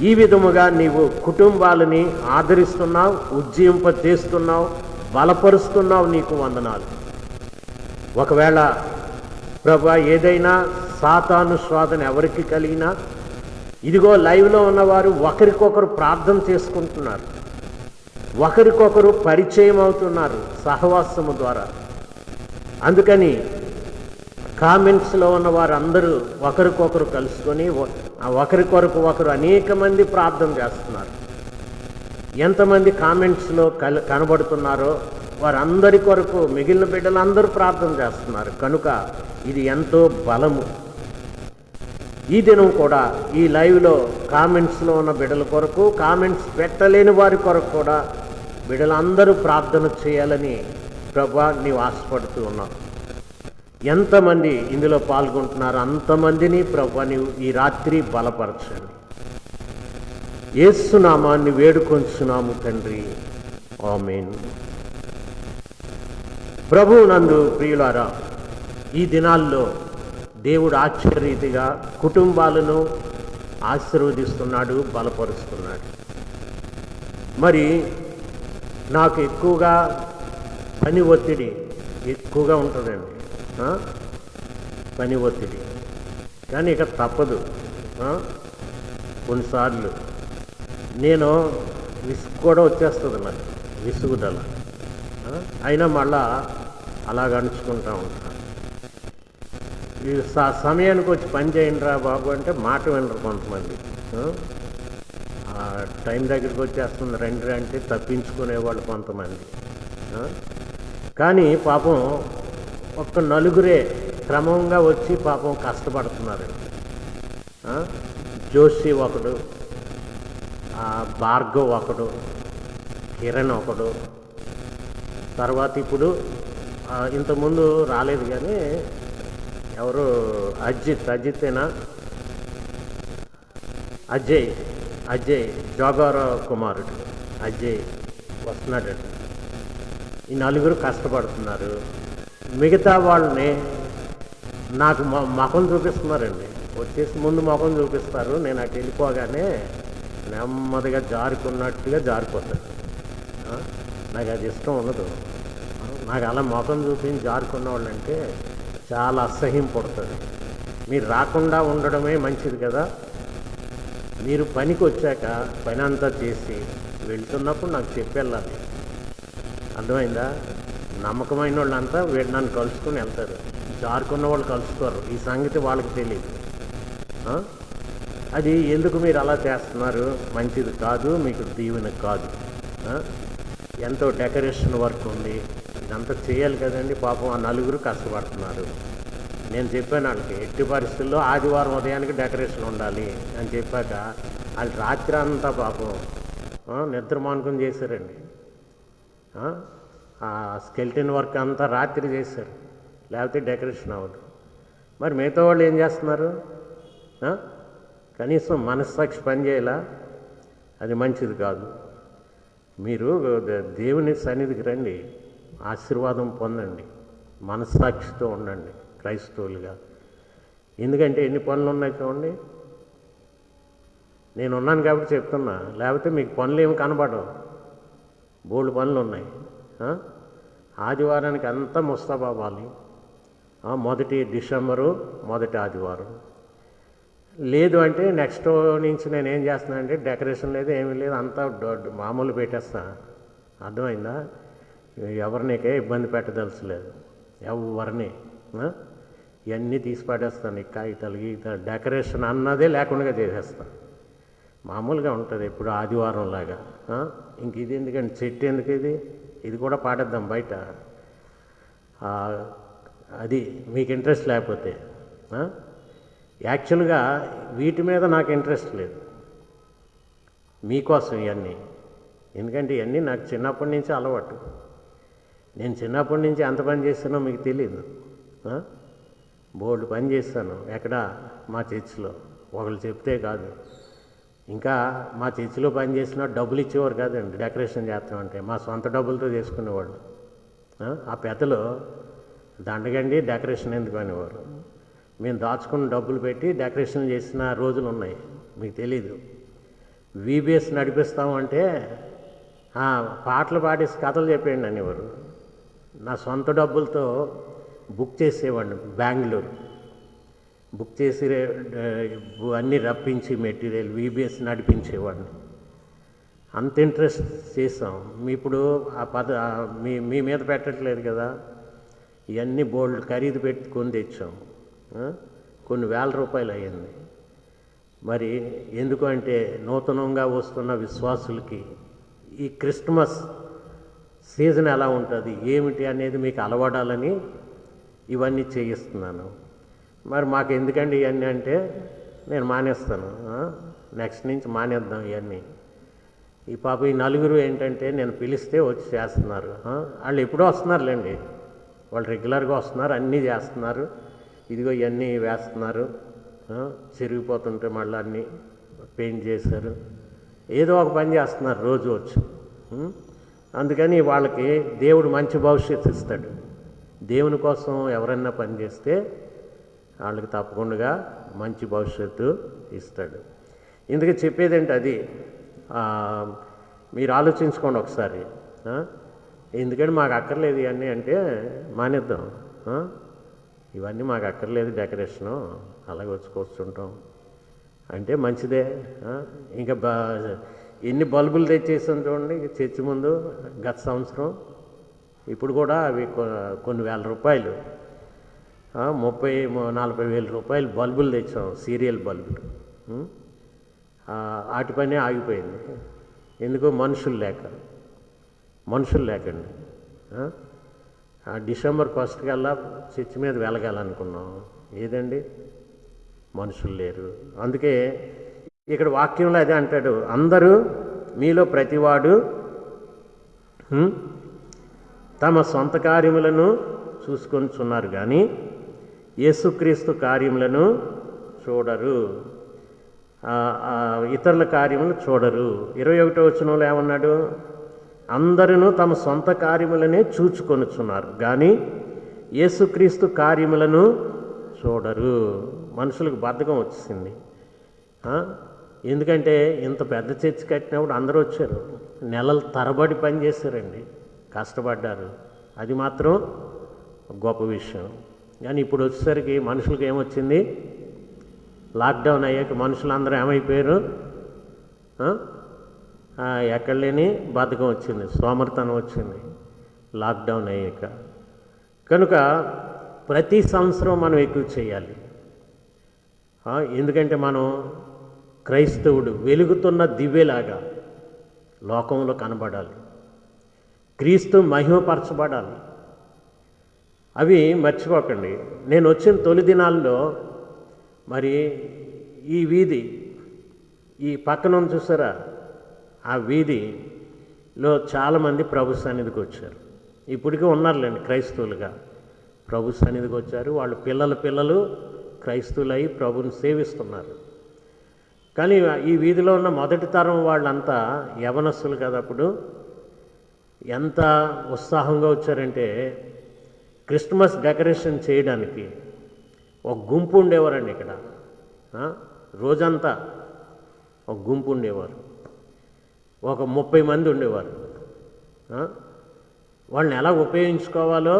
[SPEAKER 1] ఈ విధముగా నీవు కుటుంబాలని ఆదరిస్తున్నావు, ఉజ్జీంపజేస్తున్నావు, బలపరుస్తున్నావు. నీకు వందనాలు. ఒకవేళ ప్రభా ఏదైనా సాతాను శోధన ఎవరికి కలిగినా, ఇదిగో లైవ్లో ఉన్నవారు ఒకరికొకరు ప్రార్థన చేసుకుంటున్నారు, ఒకరికొకరు పరిచయం అవుతున్నారు సహవాసము ద్వారా. అందుకని కామెంట్స్లో ఉన్న వారు అందరూ ఒకరికొకరు కలుసుకొని ఒకరికొరకు ఒకరు అనేక మంది ప్రార్థన చేస్తున్నారు. ఎంతమంది కామెంట్స్లో కనబడుతున్నారో వారందరి కొరకు మిగిలిన బిడ్డలందరూ ప్రార్థన చేస్తున్నారు. కనుక ఇది ఎంతో బలము. ఈ దినం కూడా ఈ లైవ్లో కామెంట్స్లో ఉన్న బిడ్డల కొరకు, కామెంట్స్ పెట్టలేని వారి కొరకు కూడా బిడ్డలందరూ ప్రార్థన చేయాలని ప్రభా నీవు ఆశపడుతూ ఉన్నావు. ఎంతమంది ఇందులో పాల్గొంటున్నారు అంతమందిని ప్రభా నీవు ఈ రాత్రి బలపరచండి. యేసు నామాన్ని వేడుకొంచున్నాము తండ్రి, ఆమేన్. ప్రభువు నందు ప్రియులారా, ఈ దినాల్లో దేవుడు ఆశ్చర్యరీతిగా కుటుంబాలను ఆశీర్వదిస్తున్నాడు, బలపరుస్తున్నాడు. మరి నాకు ఎక్కువగా పని ఒత్తిడి ఎక్కువగా ఉంటుందండి, పని ఒత్తిడి. కానీ ఇక తప్పదు. కొన్నిసార్లు నేను విసుగు కూడా వచ్చేస్తుంది, నాకు విసుగుదల. అయినా మళ్ళా అలా గడుచుకుంటూ ఉంటాను. ఈ సమయానికి వచ్చి పని చేయండి రా బాబు అంటే మాట వినరు కొంతమంది. టైం దగ్గరికి వచ్చేస్తుంది రండి అంటే తప్పించుకునేవాళ్ళు కొంతమంది. కానీ పాపం ఒక్క నలుగురే క్రమంగా వచ్చి పాపం కష్టపడుతున్నారండి. జోషి ఒకడు, భార్గవ్ ఒకడు, కిరణ్ ఒకడు, తర్వాత ఇప్పుడు ఇంతకుముందు రాలేదు కానీ ఎవరు అజితేనా, అజయ్ జోగారావు కుమారుడు అజయ్ వస్తున్నాడు. ఈ నలుగురు కష్టపడుతున్నారు. మిగతా వాళ్ళని నాకు ముఖం చూపిస్తున్నారండి. వచ్చేసి ముందు ముఖం చూపిస్తారు, నేను అటు వెళ్ళిపోగానే నెమ్మదిగా జారుకున్నట్టుగా జారిపోతాను. నాకు అది ఇష్టం ఉండదు. నాకు అలా ముఖం చూపించి జారుకున్న వాళ్ళంటే చాలా అసహ్యం పడుతుంది. మీరు రాకుండా ఉండడమే మంచిది కదా. మీరు పనికి వచ్చాక పని అంతా చేసి వెళ్తున్నప్పుడు నాకు చెప్పి వెళ్ళాలి. అర్థమైందా? నమ్మకమైన వాళ్ళంతా నన్ను కలుసుకుని వెళ్తారు, జారుకున్న వాళ్ళు కలుసుకోరు. ఈ సంగతి వాళ్ళకి తెలియదు. అది ఎందుకు మీరు అలా చేస్తున్నారు? మంచిది కాదు, మీకు దీవెన కాదు. ఎంతో డెకరేషన్ వర్క్ ఉంది, ఇదంతా చేయాలి కదండి. పాపం ఆ నలుగురు కష్టపడుతున్నారు. నేను చెప్పాను వాళ్ళకి, ఎట్టి పరిస్థితుల్లో ఆదివారం ఉదయానికి డెకరేషన్ ఉండాలి అని చెప్పాక వాళ్ళు రాత్రి అంతా పాపం నిద్ర మానుకొని చేశారండి. ఆ స్కెల్టన్ వర్క్ అంతా రాత్రి చేశారు, లేకపోతే డెకరేషన్ అవ్వదు. మరి మిగతా వాళ్ళు ఏం చేస్తున్నారు? కనీసం మనస్సాక్షి పని చేయాలా? అది మంచిది కాదు. మీరు దేవుని సన్నిధికి రండి, ఆశీర్వాదం పొందండి, మనస్సాక్షితో ఉండండి క్రైస్తవులుగా. ఎందుకంటే ఎన్ని పనులు ఉన్నాయి చూడండి. నేను ఉన్నాను కాబట్టి చెప్తున్నా, లేకపోతే మీకు పనులు ఏమి కనబడవు. బోల్డ్ పనులు ఉన్నాయి. ఆదివారానికి అంతా ముస్తాబాబాలి. మొదటి డిసెంబరు మొదటి ఆదివారం లేదు అంటే నెక్స్ట్ నుంచి నేను ఏం చేస్తున్నానంటే డెకరేషన్ లేదు, ఏమీ లేదు, అంతా మామూలు పెట్టేస్తా. అర్థమైందా? ఎవరినికే ఇబ్బంది పెట్టదలసలేదు, ఎవరిని. ఇవన్నీ తీసి పడేస్తాను. ఈ కాగితాలు డెకరేషన్ అన్నదే లేకుండా చేసేస్తాను. మామూలుగా ఉంటుంది ఇప్పుడు ఆదివారం లాగా. ఇంక ఇది ఎందుకంటే చెట్టు ఎందుకు, ఇది కూడా పాడేద్దాం బయట. అది మీకు ఇంట్రెస్ట్ లేకపోతే. యాక్చువల్గా వీటి మీద నాకు ఇంట్రెస్ట్ లేదు, మీకోసం ఇవన్నీ. ఎందుకంటే ఇవన్నీ నాకు చిన్నప్పటి నుంచి అలవాటు. నేను చిన్నప్పటి నుంచి ఎంత పని చేస్తానో మీకు తెలియదు. బోల్డ్ పని చేస్తాను. ఎక్కడ? మా చర్చిలో. ఒకళ్ళు చెప్తే కాదు. ఇంకా మా చర్చిలో పని చేసినా డబ్బులు ఇచ్చేవారు కాదండి. డెకరేషన్ చేస్తామంటే మా సొంత డబ్బులతో చేసుకునేవాళ్ళు. ఆ పెద్దలు దండగండి డెకరేషన్ ఎందుకు అనేవారు. మేము దాచుకున్న డబ్బులు పెట్టి డెకరేషన్ చేసిన రోజులు ఉన్నాయి, మీకు తెలీదు. వీబీఎస్ నడిపిస్తామంటే పాటలు పాడేసి కథలు చెప్పేయండి అనేవారు. నా సొంత డబ్బులతో బుక్ చేసేవాడిని, బెంగళూరు బుక్ చేసి అన్నీ రప్పించి మెటీరియల్ వీబీఎస్ నడిపించేవాడిని. అంత ఇంట్రెస్ట్ చేసాం. ఇప్పుడు మీ మీద పెట్టట్లేదు కదా, ఇవన్నీ బోల్డ్ ఖరీదు పెట్టి కొని తెచ్చాం. కొన్ని వేల రూపాయలు అయ్యింది. మరి ఎందుకు అంటే నూతనంగా వస్తున్న విశ్వాసులకి ఈ క్రిస్మస్ సీజన్ ఎలా ఉంటుంది ఏమిటి అనేది మీకు అలవడాలని ఇవన్నీ చేయిస్తున్నాను. మరి మాకు ఎందుకండి ఇవన్నీ అంటే నేను మానేస్తాను, నెక్స్ట్ నుంచి మానేద్దాం ఇవన్నీ. ఈ పాప ఈ నలుగురు ఏంటంటే నేను పిలిస్తే వచ్చి చేస్తున్నారు. వాళ్ళు ఎప్పుడూ వస్తున్నారులేండి, వాళ్ళు రెగ్యులర్గా వస్తున్నారు, అన్నీ చేస్తున్నారు. ఇదిగో ఇవన్నీ వేస్తున్నారు, చిరిగిపోతుంటే మళ్ళీ అన్నీ పెయింట్ చేశారు, ఏదో ఒక పని చేస్తున్నారు రోజు వచ్చి. అందుకని వాళ్ళకి దేవుడు మంచి భవిష్యత్తు ఇస్తాడు. దేవుని కోసం ఎవరన్నా పని చేస్తే వాళ్ళకి తప్పకుండా మంచి భవిష్యత్తు ఇస్తాడు. ఇందుకే చెప్పేదేంటి అది మీరు ఆలోచించుకోండి ఒకసారి. ఎందుకంటే మాకు అక్కర్లేదు ఇవన్నీ అంటే మానేద్దాం, ఇవన్నీ మాకు అక్కర్లేదు డెకరేషను, అలాగే వచ్చి కూర్చుంటాం అంటే మంచిదే. ఇంకా ఎన్ని బల్బులు తెచ్చేసాం చూడండి చర్చి ముందు గత సంవత్సరం. ఇప్పుడు కూడా అవి కొన్ని వేల రూపాయలు, 30-40 వేల రూపాయలు బల్బులు తెచ్చాం, సీరియల్ బల్బులు. వాటి పనే ఆగిపోయింది. ఎందుకో మనుషులు లేకండి. డిసెంబర్ 1 కల్లా చర్చి మీద వెలగాలనుకున్నాం, ఏదండి మనుషులు లేరు. అందుకే ఇక్కడ వాక్యంలో అదే అంటాడు, అందరూ మీలో ప్రతివాడు తమ సొంత కార్యములను చూసుకొనిచున్నారు కానీ యేసుక్రీస్తు కార్యములను చూడరు, ఇతరుల కార్యములు చూడరు. 21వ వచనంలో ఏమన్నాడు? అందరూ తమ సొంత కార్యములనే చూచుకొనుచున్నారు కానీ యేసుక్రీస్తు కార్యములను చూడరు. మనుషులకు బద్ధకం వచ్చేసింది. ఎందుకంటే ఇంత పెద్ద చర్చి కట్టినప్పుడు అందరూ వచ్చారు, నెలల తరబడి పని చేశారండి, కష్టపడ్డారు, అది మాత్రం గొప్ప విషయం. కానీ ఇప్పుడు వచ్చేసరికి మనుషులకు ఏమొచ్చింది? లాక్డౌన్ అయ్యాక మనుషులందరూ ఏమైపోయారు? ఎక్కడ లేని బద్ధకం వచ్చింది, సోమరితనం వచ్చింది లాక్డౌన్ అయ్యాక. కనుక ప్రతి సంవత్సరం మనం ఎక్కువ చేయాలి. ఎందుకంటే మనం క్రైస్తవుడు వెలుగుతున్న దివ్యలాగా లోకంలో కనబడాలి, క్రీస్తు మహిమపరచబడాలి. అవి మర్చిపోకండి. నేను వచ్చిన తొలి దినాల్లో మరి ఈ వీధి ఈ పక్కన చూసారా, ఆ వీధిలో చాలామంది ప్రభు సన్నిధికి వచ్చారు. ఇప్పటికీ ఉన్నారులేండి క్రైస్తవులుగా, ప్రభు సన్నిధికి వచ్చారు. వాళ్ళ పిల్లలు క్రైస్తవులై ప్రభుని సేవిస్తున్నారు. కానీ ఈ వీధిలో ఉన్న మొదటి తరం వాళ్ళంతా యవనస్తులు కదా. అప్పుడు ఎంత ఉత్సాహంగా వచ్చారంటే క్రిస్మస్ డెకరేషన్ చేయడానికి ఒక గుంపు ఉండేవారండి ఇక్కడ. రోజంతా ఒక గుంపు ఉండేవారు, ఒక 30 మంది ఉండేవారు. వాళ్ళని ఎలా ఉపయోగించుకోవాలో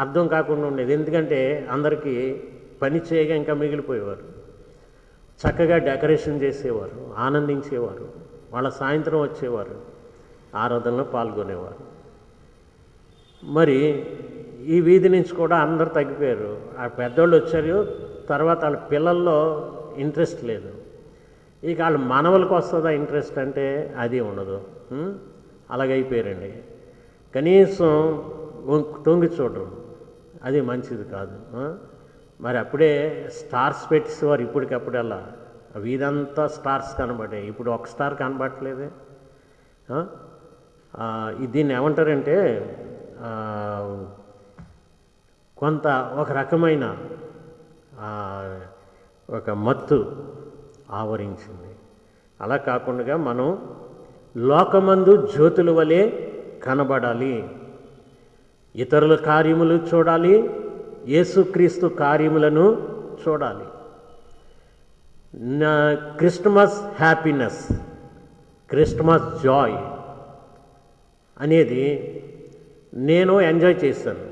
[SPEAKER 1] అర్థం కాకుండా ఉండేది. ఎందుకంటే అందరికీ పని చేయగా ఇంకా మిగిలిపోయేవారు. చక్కగా డెకరేషన్ చేసేవారు, ఆనందించేవారు. వాళ్ళ సాయంత్రం వచ్చేవారు, ఆరాధనలో పాల్గొనేవారు. మరి ఈ వీధి నుంచి కూడా అందరు తగ్గిపోయారు. ఆ పెద్దోళ్ళు వచ్చారు, తర్వాత వాళ్ళ పిల్లల్లో ఇంట్రెస్ట్ లేదు. ఇక వాళ్ళు మనవలకు వస్తుందా ఇంట్రెస్ట్ అంటే అది ఉండదు. అలాగైపోయారండి. కనీసం తొంగి చూడరు, అది మంచిది కాదు. మరి అప్పుడే స్టార్స్ పెట్టేసేవారు, ఇప్పటికప్పుడల్లా వీధంతా స్టార్స్ కనబడ్డాయి. ఇప్పుడు ఒక స్టార్ కనబడట్లేదే. దీన్ని ఏమంటారంటే కొంత ఒక రకమైన ఒక మత్తు ఆవరించింది. అలా కాకుండా మనం లోకమందు జ్యోతుల వలె కనబడాలి. ఇతరుల కార్యములు చూడాలి, యేసుక్రీస్తు కార్యములను చూడాలి. క్రిస్మస్ హ్యాపీనెస్, క్రిస్మస్ జాయ్ అనేది నేను ఎంజాయ్ చేశాను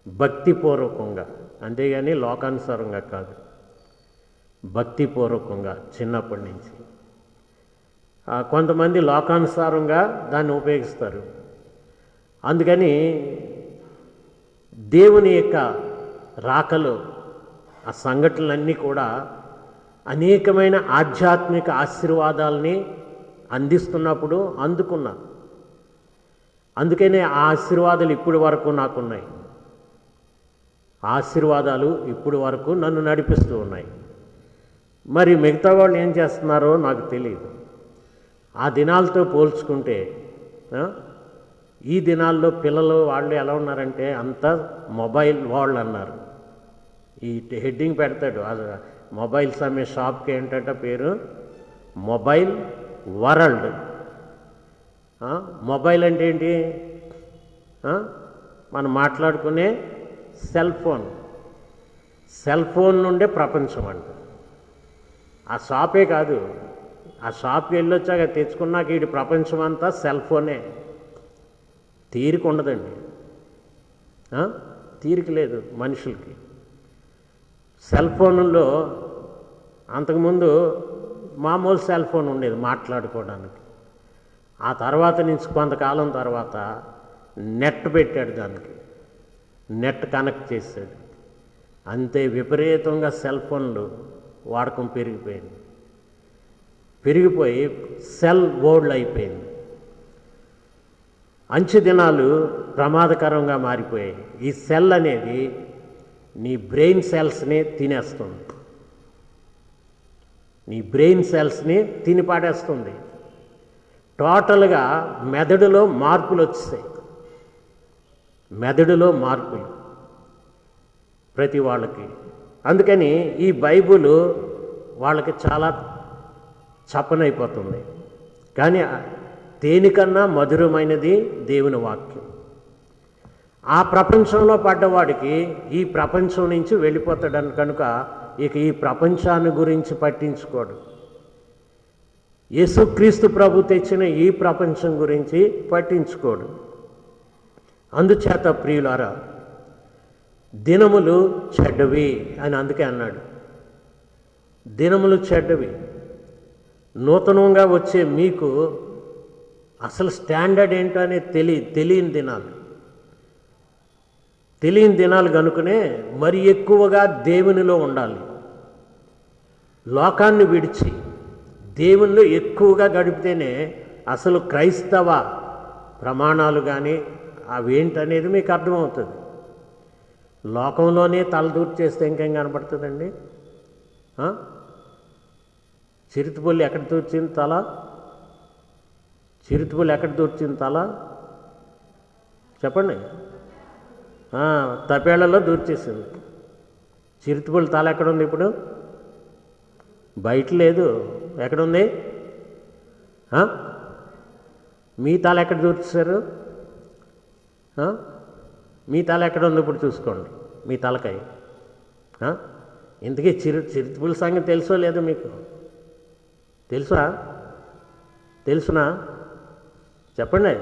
[SPEAKER 1] భక్తిపూర్వకంగా, అంతేగాని లోకానుసారంగా కాదు, భక్తిపూర్వకంగా చిన్నప్పటి నుంచి. కొంతమంది లోకానుసారంగా దాన్ని ఉపయోగిస్తారు. అందుకని దేవుని యొక్క రాకలో ఆ సంఘటనలన్నీ కూడా అనేకమైన ఆధ్యాత్మిక ఆశీర్వాదాలని అందిస్తున్నప్పుడు అందుకున్నాను. అందుకనే ఆ ఆశీర్వాదాలు ఇప్పటి వరకు నాకున్నాయి. ఆశీర్వాదాలు ఇప్పటి వరకు నన్ను నడిపిస్తూ ఉన్నాయి. మరి మిగతా వాళ్ళు ఏం చేస్తున్నారో నాకు తెలియదు. ఆ దినాలతో పోల్చుకుంటే ఈ దినాల్లో పిల్లలు వాళ్ళు ఎలా ఉన్నారంటే అంతా మొబైల్ వాళ్ళు అన్నారు. ఈ హెడ్డింగ్ పెడతాడు మొబైల్స్ అమ్మే షాప్కి ఏంటంటే పేరు మొబైల్ వరల్డ్. మొబైల్ అంటే ఏంటి? మనం మాట్లాడుకునే సెల్ ఫోన్. సెల్ ఫోన్ నుండే ప్రపంచం అంట. ఆ షాపే కాదు, ఆ షాప్కి వెళ్ళొచ్చాక తెచ్చుకున్నాక ఈ ప్రపంచం అంతా సెల్ ఫోనే. తీరిక ఉండదండి, తీరిక లేదు మనుషులకి. సెల్ ఫోన్లో అంతకుముందు మామూలు సెల్ ఫోన్ ఉండేది మాట్లాడుకోవడానికి. ఆ తర్వాత నుంచి కొంతకాలం తర్వాత నెట్ పెట్టాడు, దానికి నెట్ కనెక్ట్ చేశాడు. అంతే విపరీతంగా సెల్ ఫోన్లు వాడకం పెరిగిపోయి సెల్ వరల్డ్ అయిపోయింది. అంచె దినాలు ప్రమాదకరంగా మారిపోయాయి. ఈ సెల్ అనేది నీ బ్రెయిన్ సెల్స్ని తినేస్తుంది, నీ బ్రెయిన్ సెల్స్ని తిని పాడేస్తుంది. టోటల్గా మెదడులో మార్పులు వచ్చాయి. మెదడులో మార్పులు ప్రతి వాళ్ళకి. అందుకని ఈ బైబుల్ వాళ్ళకి చాలా చప్పనైపోతుంది. కానీ దేనికన్నా మధురమైనది దేవుని వాక్యం. ఆ ప్రపంచంలో పడ్డవాడికి ఈ ప్రపంచం నుంచి వెళ్ళిపోతాడని కనుక ఇక ఈ ప్రపంచాన్ని గురించి పట్టించుకోడు. యేసుక్రీస్తు ప్రభు తెచ్చిన ఈ ప్రపంచం గురించి పట్టించుకోడు. అందుచేత ప్రియులారా, దినములు చెడ్డవి అని అందుకే అన్నాడు. దినములు చెడ్డవి. నూతనంగా వచ్చే మీకు అసలు స్టాండర్డ్ ఏంటో అనేది తెలియని దినాలు. తెలియని దినాలు కనుకనే మరి ఎక్కువగా దేవునిలో ఉండాలి. లోకాన్ని విడిచి దేవునిలో ఎక్కువగా గడిపితేనే అసలు క్రైస్తవ ప్రమాణాలు కానీ అవేంటనేది మీకు అర్థమవుతుంది. లోకంలోనే తలదూర్చి చేస్తే ఇంకేం కనపడుతుందండి? చిరుతపుల్లి ఎక్కడ దూర్చింది తల? చిరుతపుల్లి ఎక్కడ దూర్చింది తల చెప్పండి? తపేళ్లలో దూర్చేసింది. చిరుతపుల్లి తల ఎక్కడుంది ఇప్పుడు? బయట లేదు. ఎక్కడుంది? మీ తల ఎక్కడ దూర్చేశారు? మీ తల ఎక్కడ ఉంది ఇప్పుడు చూసుకోండి. మీ తలకాయ. ఇంతకీ చిరుతపుల్లి సంగతి తెలుసో లేదో మీకు? తెలుసునా? చెప్పండి.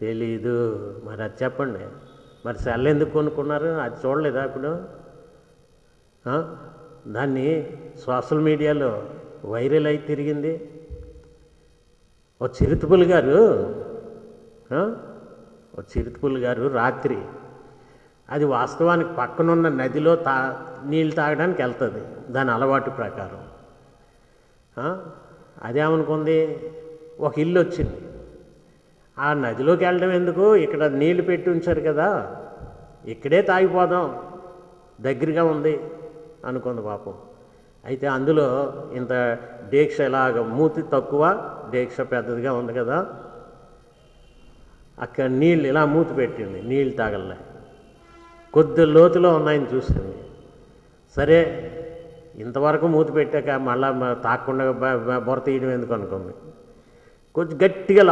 [SPEAKER 1] తెలీదు. మరి అది చెప్పండి. మరి సెల్ ఎందుకు కొనుక్కున్నారు? అది చూడలేదా ఇప్పుడు? దాన్ని సోషల్ మీడియాలో వైరల్ అయి తిరిగింది. ఓ చిరుతపుల్లి గారు రాత్రి, అది వాస్తవానికి పక్కనున్న నదిలో నీళ్ళు తాగడానికి వెళ్తుంది దాని అలవాటు ప్రకారం. అదేమనుకుంది, ఒక ఇల్లు వచ్చింది. ఆ నదిలోకి వెళ్ళడం ఎందుకు, ఇక్కడ నీళ్లు పెట్టి ఉంచారు కదా, ఇక్కడే తాగిపోదాం, దగ్గరగా ఉంది అనుకుంది పాపం. అయితే అందులో ఇంత డేక్ష ఇలాగ మూతి తక్కువ, డేక్ష పెద్దదిగా ఉంది కదా, అక్కడ నీళ్ళు ఇలా మూతి పెట్టింది, నీళ్ళు తాగలే. కొద్ది లోతులో ఉన్నాయని చూసింది. సరే ఇంతవరకు మూతి పెట్టాక మళ్ళా తాగకుండా బొర తీయడం ఎందుకు అనుకుంది. కొంచెం గట్టిగా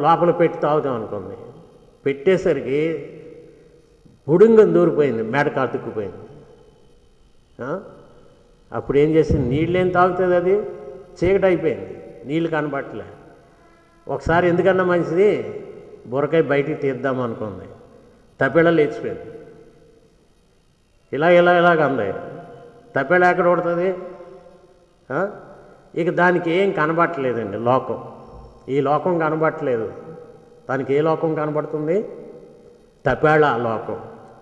[SPEAKER 1] లోపల పెట్టి తాగుదాం అనుకుంది. పెట్టేసరికి బుడుంగం దూరిపోయింది, మెడకు అతుక్కుపోయింది. అప్పుడు ఏం చేసింది? నీళ్ళేం తాగుతుంది, అది చీకటి అయిపోయింది, నీళ్ళు కనబట్టలే. ఒకసారి ఎందుకన్నా మంచిది బుర్రకాయ బయటికి తీద్దాం అనుకుంది, తపేళ లేచిపోయింది. ఇలాగ అంది. తపేళ ఎక్కడ పడుతుంది? ఇక దానికి ఏం కనబట్టలేదండి, లోకం. ఈ లోకం కనబట్టలేదు. దానికి ఏ లోకం కనబడుతుంది? తపేళ లోకం,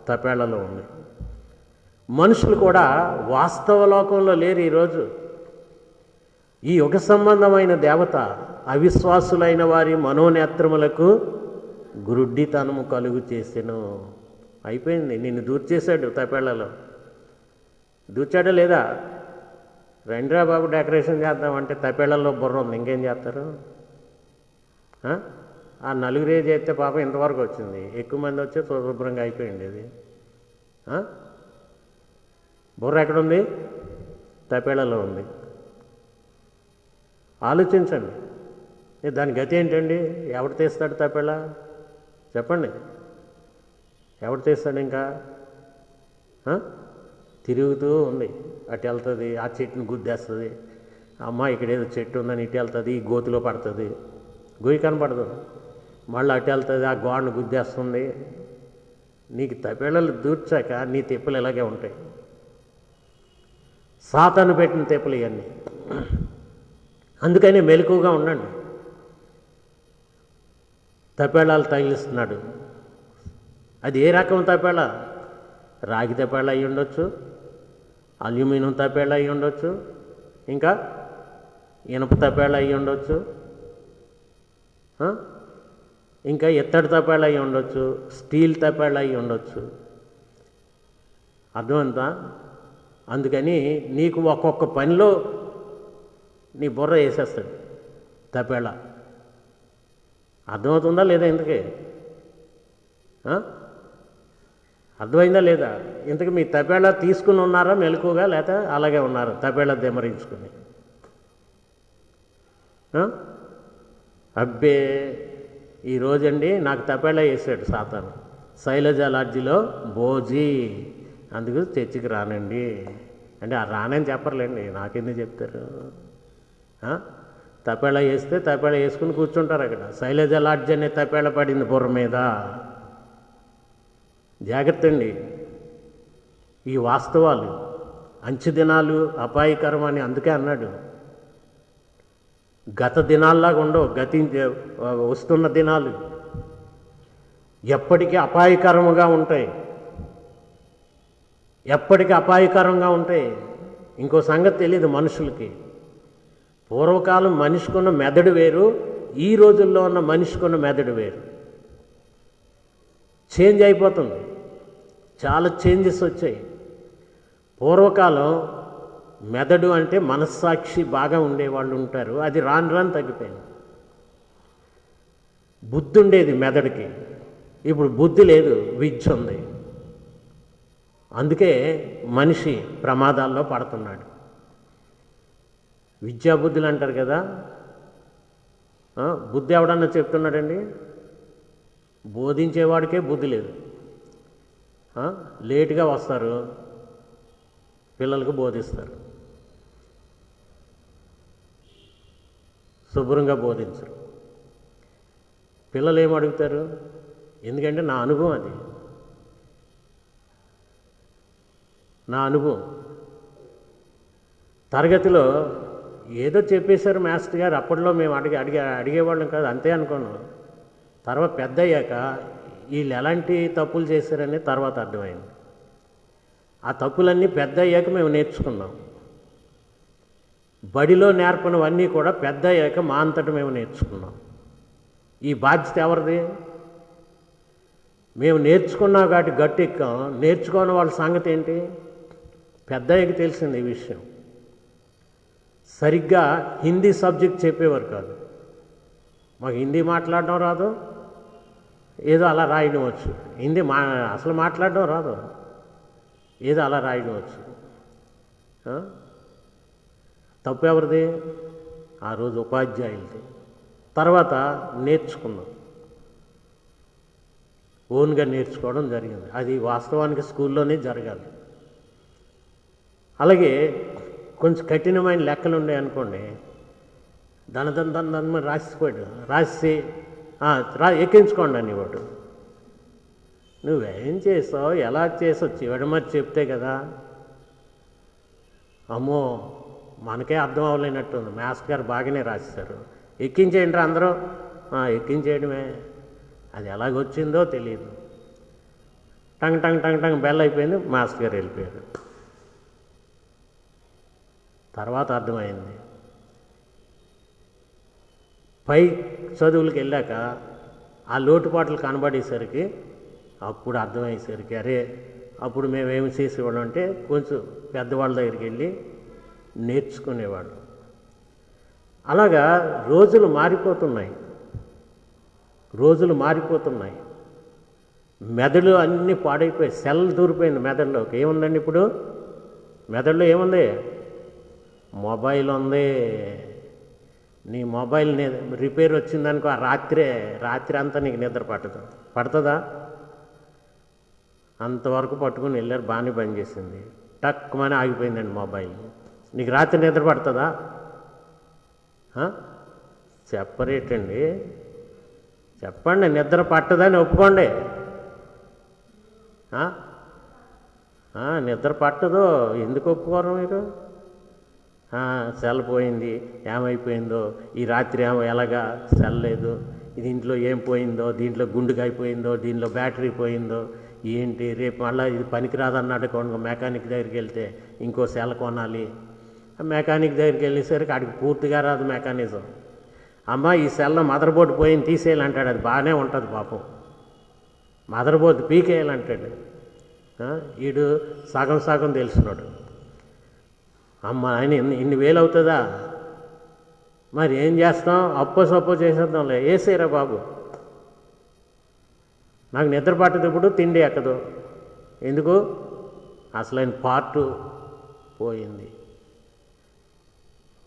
[SPEAKER 1] తపేళలో ఉంది. మనుషులు కూడా వాస్తవ లోకంలో లేరు ఈరోజు. ఈ యుగ సంబంధమైన దేవత అవిశ్వాసులైన వారి మనోనేత్రములకు గురుడ్డితనము కలుగు చేసెను. అయిపోయింది, నిన్ను దూర్చేశాడు తపేళ్లలో. దూర్చాడా లేదా? రండిరా బాబు డెకరేషన్ చేద్దామంటే తపేళ్లలో బుర్ర ఉంది, ఇంకేం చేస్తారు? ఆ నలుగురే చేస్తే పాపం ఇంతవరకు వచ్చింది, ఎక్కువ మంది వచ్చే శుభ్రంగా అయిపోయింది. అది బుర్ర ఎక్కడుంది? తపేళ్లలో ఉంది. ఆలోచించండి, దాని గతి ఏంటండి? ఎవడు తీస్తాడు తపేళ? చెప్పండి, ఎవడు తీస్తాడు? ఇంకా తిరుగుతూ ఉంది, అటు వెళ్తుంది, ఆ చెట్టుని గుద్దేస్తుంది. అమ్మ ఇక్కడ ఏదో చెట్టు ఉందని ఇటు వెళ్తుంది, ఈ గోతిలో పడుతుంది, గొయ్యి కనపడదు, మళ్ళీ అటు వెళ్తుంది, ఆ గోడను గుద్దేస్తుంది. నీకు తపేళలు దూర్చాక నీ తెప్పులు ఇలాగే ఉంటాయి. సాతాను పెట్టిన తెప్పులు ఇవన్నీ. అందుకని మెలకువగా ఉండండి. తపేళాలు తగిలిస్తున్నాడు. అది ఏ రకం తపేళ? రాగి తపేళ అయి ఉండొచ్చు, అల్యూమినియం తపేళ అయి ఉండొచ్చు, ఇంకా ఇనుప తపేళ అయి ఉండొచ్చు, ఇంకా ఎత్తడి తపేళ అయి ఉండొచ్చు, స్టీల్ తపేళ అయి ఉండొచ్చు. అర్థమంతా? అందుకని నీకు ఒక్కొక్క పనిలో నీ బుర్ర వేసేస్తాడు తపేళ. అర్థమవుతుందా లేదా? ఇంతకీ అర్థమైందా లేదా? ఇంతకీ మీ తపేళ తీసుకుని ఉన్నారా మెలకుగా, లేకపోతే అలాగే ఉన్నారా తపేళ దెమరించుకుని? అబ్బే, ఈరోజండి నాకు తపేళ వేసాడు సాతాను. శైలజ లాడ్జిలో భోజీ, అందుకు చర్చికి రానండి అంటే రానని చెప్పర్లేండి, నాకెందుకు చెప్తారు? తపేళ వేస్తే తపేళ వేసుకుని కూర్చుంటారు అక్కడ. శైలజ లాడ్జ్ అనే తపేళ పడింది బుర్ర మీద. జాగ్రత్త అండి. ఈ వాస్తవాలు, అంచె దినాలు అపాయకరం అని అందుకే అన్నాడు. గత దినాల్లాగా ఉండవు, వస్తున్న దినాలు ఎప్పటికీ అపాయకరముగా ఉంటాయి, ఎప్పటికీ అపాయకరంగా ఉంటాయి. ఇంకో సంగతి తెలియదు మనుషులకి. పూర్వకాలం మనిషికున్న మెదడు వేరు, ఈ రోజుల్లో ఉన్న మనిషికున్న మెదడు వేరు. చేంజ్ అయిపోతుంది, చాలా చేంజెస్ వచ్చాయి. పూర్వకాలం మెదడు అంటే మనస్సాక్షి బాగా ఉండేవాళ్ళు ఉంటారు, అది రాను రాను తగ్గిపోయింది. బుద్ధి ఉండేది మెదడుకి, ఇప్పుడు బుద్ధి లేదు, విద్య ఉంది. అందుకే మనిషి ప్రమాదాల్లో పడుతున్నాడు. విద్యాబుద్ధులు అంటారు కదా, బుద్ధి ఎవడన్నా చెప్తున్నాడండి? బోధించేవాడికే బుద్ధి లేదు. లేటుగా వస్తారు, పిల్లలకు బోధిస్తారు, శుభ్రంగా బోధించరు. పిల్లలు ఏమడుగుతారు? ఎందుకంటే నా అనుభవం అది, నా అనుభవం. తరగతిలో ఏదో చెప్పేశారు మాస్టర్ గారు, అప్పట్లో మేము అడిగేవాళ్ళం కాదు, అంతే అనుకున్నాం. తర్వాత పెద్ద అయ్యాక వీళ్ళు ఎలాంటి తప్పులు చేశారని తర్వాత అర్థమైంది. ఆ తప్పులన్నీ పెద్ద అయ్యాక మేము నేర్చుకున్నాం. బడిలో నేర్పనివన్నీ కూడా పెద్ద అయ్యాక మా అంతటా మేము నేర్చుకున్నాం. ఈ బాధ్యత ఎవరిది? మేము నేర్చుకున్నాం కాబట్టి గట్టెక్కాం, నేర్చుకోని వాళ్ళ సంగతి ఏంటి? పెద్ద అయ్యాక తెలిసింది ఈ విషయం. సరిగ్గా హిందీ సబ్జెక్ట్ చెప్పేవారు కాదు. మాకు హిందీ మాట్లాడడం రాదు, ఏదో అలా రాయడం వచ్చు. హిందీ అసలు మాట్లాడడం రాదు, ఏదో అలా రాయడం వచ్చు. తప్పు ఎవరిది? ఆ రోజు ఉపాధ్యాయులది. తర్వాత నేర్చుకున్నాం. ఓన్గా నేర్చుకోవడం జరిగింది. అది వాస్తవానికి స్కూల్లోనే జరగాలి. అలాగే కొంచెం కఠినమైన లెక్కలు ఉన్నాయి అనుకోండి, దన రాసిపోయాడు, రాసి ఎక్కించుకోండి అని వాడు. నువ్వేం చేసావు, ఎలా చేసావు చివరి మరి చెప్తే కదా. అమ్మో మనకే అర్థం అవ్వలేనట్టుంది, మాస్టర్ గారు బాగానే రాశారు, ఎక్కించేయండి అందరూ. ఎక్కించేయడమే, అది ఎలాగొచ్చిందో తెలియదు. Tongue tongue tongue tongue bell అయిపోయింది, మాస్టర్ గారు వెళ్ళిపోయారు. తర్వాత అర్థమైంది. పై చదువులకు వెళ్ళాక ఆ లోటుపాట్లు కనబడేసరికి అప్పుడు అర్థమయ్యేసరికి అరే అప్పుడు మేమేమి చేసేవాళ్ళం అంటే కొంచెం పెద్దవాళ్ళ దగ్గరికి వెళ్ళి నేర్చుకునేవాడు. అలాగా రోజులు మారిపోతున్నాయి, రోజులు మారిపోతున్నాయి. మెదడు అన్నీ పాడైపోయి సెల్ దూరిపోయింది మెదడులోకి. ఏముందండి ఇప్పుడు మెదడులో? ఏముంది? మొబైల్ ఉంది. నీ మొబైల్ రిపేర్ వచ్చిందనుకో, ఆ రాత్రి అంతా నీకు నిద్ర పడుతుందా? అంతవరకు పట్టుకుని వెళ్ళారు, బాగానే పనిచేసింది. టక్కుమని ఆగిపోయిందండి మొబైల్. నీకు రాత్రి నిద్ర పడుతుందా? చెప్పరేటండి, చెప్పండి. నిద్ర పట్టదని ఒప్పుకోండి. నిద్ర పట్టదు, ఎందుకు ఒప్పుకోరు మీరు? సెల్ పోయింది, ఏమైపోయిందో, ఈ రాత్రి ఎలాగా సెల్ లేదు, దీంట్లో ఏం పోయిందో, దీంట్లో గుండుకైపోయిందో, దీంట్లో బ్యాటరీ పోయిందో ఏంటి, రేపు మళ్ళీ ఇది పనికిరాదన్నాడు కొనుగో, మెకానిక్ దగ్గరికి వెళ్తే ఇంకో సెల్ కొనాలి. మెకానిక్ దగ్గరికి వెళ్ళేసరికి ఆడికి పూర్తిగా రాదు మెకానిజం. అమ్మ ఈ సెల్లో మదర్ బోర్డు పోయింది తీసేయాలంటాడు, అది బాగానే ఉంటుంది పాపం. మదర్ బోర్డు పీకేయాలంటాడు. వీడు సగం సగం తెలిసినాడు. అమ్మ ఆయన ఇన్ని వేలు అవుతుందా, మరి ఏం చేస్తాం, అప్పో చేసేద్దాంలే, వేసేరా బాబు. నాకు నిద్ర పట్టదు, ఇప్పుడు తిండి ఎక్కదు. ఎందుకు? అసలైన పార్టు పోయింది.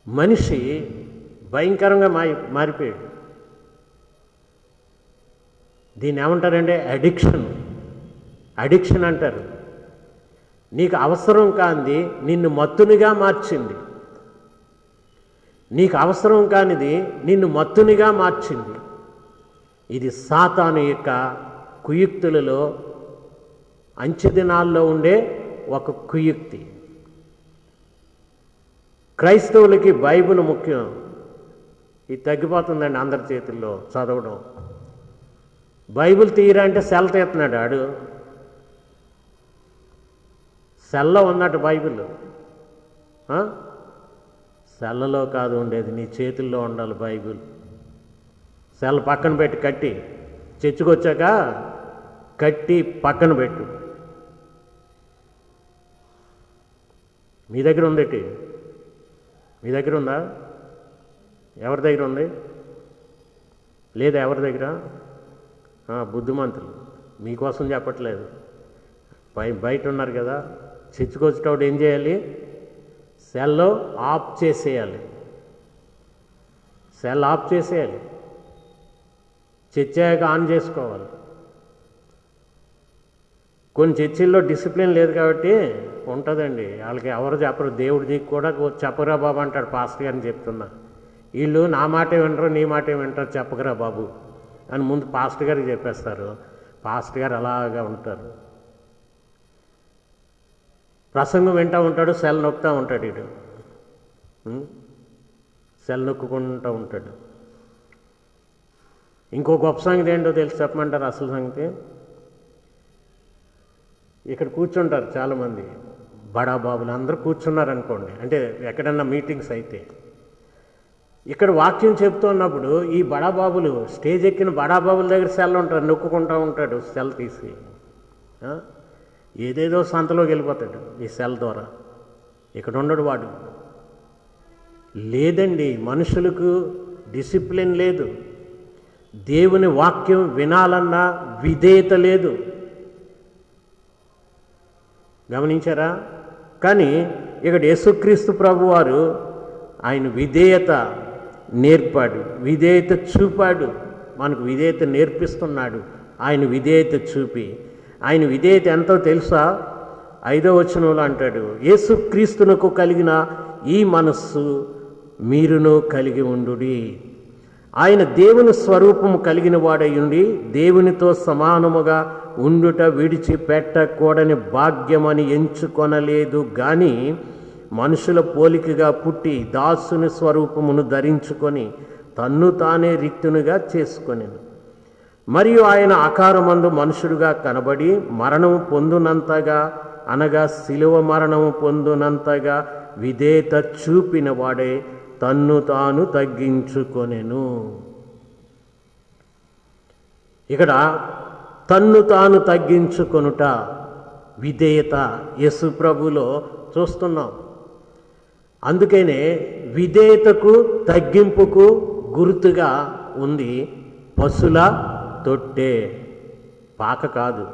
[SPEAKER 1] మనిషి భయంకరంగా మారిపోయాడు. దీన్ని ఏమంటారంటే అడిక్షన్ అంటారు. నీకు అవసరం కానిది నిన్ను మత్తునిగా మార్చింది. నీకు అవసరం కానిది నిన్ను మత్తునిగా మార్చింది. ఇది సాతాను యొక్క కుయుక్తులలో అంచెదినాల్లో ఉండే ఒక కుయుక్తి. క్రైస్తవులకి బైబిల్ ముఖ్యం. ఇది తగ్గిపోతుందండి అందరి చేతుల్లో చదవడం. బైబిల్ తీయరా అంటే సెల్ తీస్తున్నాడు ఆడు. సెల్లో ఉన్నట్టు బైబిల్ సెల్లలో కాదు ఉండేది, నీ చేతుల్లో ఉండాలి బైబిల్. సెల్ పక్కన పెట్టి కట్టి, చర్చికొచ్చాక కట్టి పక్కన పెట్టు. మీ దగ్గర ఉందేటి? మీ దగ్గర ఉందా? ఎవరి దగ్గర ఉంది? లేదా ఎవరి దగ్గర? బుద్ధిమంతులు, మీకోసం చెప్పట్లేదు, బయట ఉన్నారు కదా. చర్చికొచ్చేటప్పుడు ఏం చేయాలి? సెల్లో ఆఫ్ చేసేయాలి. సెల్ ఆఫ్ చేసేయాలి, చర్చయ్యాక ఆన్ చేసుకోవాలి. కొన్ని చర్చిల్లో డిసిప్లిన్ లేదు కాబట్టి ఉంటుందండి, వాళ్ళకి ఎవరు చెప్పరు. దేవుడిది కూడా చెప్పరా బాబు అంటాడు పాస్టర్ గారిని చెప్తున్నా. వీళ్ళు నా మాటే వింటారు, నీ మాటే వింటారు, చెప్పకరా బాబు అని ముందు పాస్టర్ గారికి చెప్పేస్తారు. పాస్టర్ గారు అలాగా ఉంటారు. ప్రసంగం వింటూ ఉంటాడు, సెల్ నొక్కుతూ ఉంటాడు. వీడు సెల్ నొక్కుంటూ ఉంటాడు. ఇంకో గొప్ప సంగతి ఏంటో తెలిసి చెప్పమంటారు? అసలు సంగతి, ఇక్కడ కూర్చుంటారు చాలామంది బడాబాబులు, అందరూ కూర్చున్నారనుకోండి, అంటే ఎక్కడన్నా మీటింగ్స్ అయితే. ఇక్కడ వాక్యం చెప్తున్నప్పుడు ఈ బడాబాబులు, స్టేజ్ ఎక్కిన బడాబాబుల దగ్గర సెల్ ఉంటారు, నొక్కుంటూ ఉంటాడు సెల్ తీసి. ఏదేదో సంతలోకి వెళ్ళిపోతాడు ఈ సెల్ ద్వారా. ఇక్కడ ఉండడు వాడు. లేదండి, మనుషులకు డిసిప్లిన్ లేదు. దేవుని వాక్యం వినాలన్నా విధేయత లేదు. గమనించారా? కానీ ఇక్కడ యేసుక్రీస్తు ప్రభువారు ఆయన విధేయత నేర్పాడు, విధేయత చూపాడు, మనకు విధేయత నేర్పిస్తున్నాడు. ఆయన విధేయత చూపి, ఆయన విధేయత ఎంతో తెలుసా? 5వ వచనంలో అంటాడు, యేసుక్రీస్తునకు కలిగిన ఈ మనస్సు మీరును కలిగి ఉండుడి. ఆయన దేవుని స్వరూపము కలిగిన వాడై ఉండి దేవునితో సమానముగా ఉండుట విడిచిపెట్టకూడని భాగ్యమని ఎంచుకొనలేదు గాని మనుషుల పోలికగా పుట్టి దాసుని స్వరూపమును ధరించుకొని తన్ను తానే రిక్తునిగా చేసుకొనెను. మరియు ఆయన ఆకారమందు మనుషుడుగా కనబడి మరణము పొందునంతగా, అనగా శిలువ మరణము పొందునంతగా విధేయత చూపిన వాడే తన్ను తాను తగ్గించుకొనెను. ఇక్కడ తన్ను తాను తగ్గించుకొనుట విధేయత యేసు ప్రభులో చూస్తున్నాం. అందుకనే విధేయతకు తగ్గింపుకు గుర్తుగా ఉంది పశుల తొట్టె, పాక కాదు.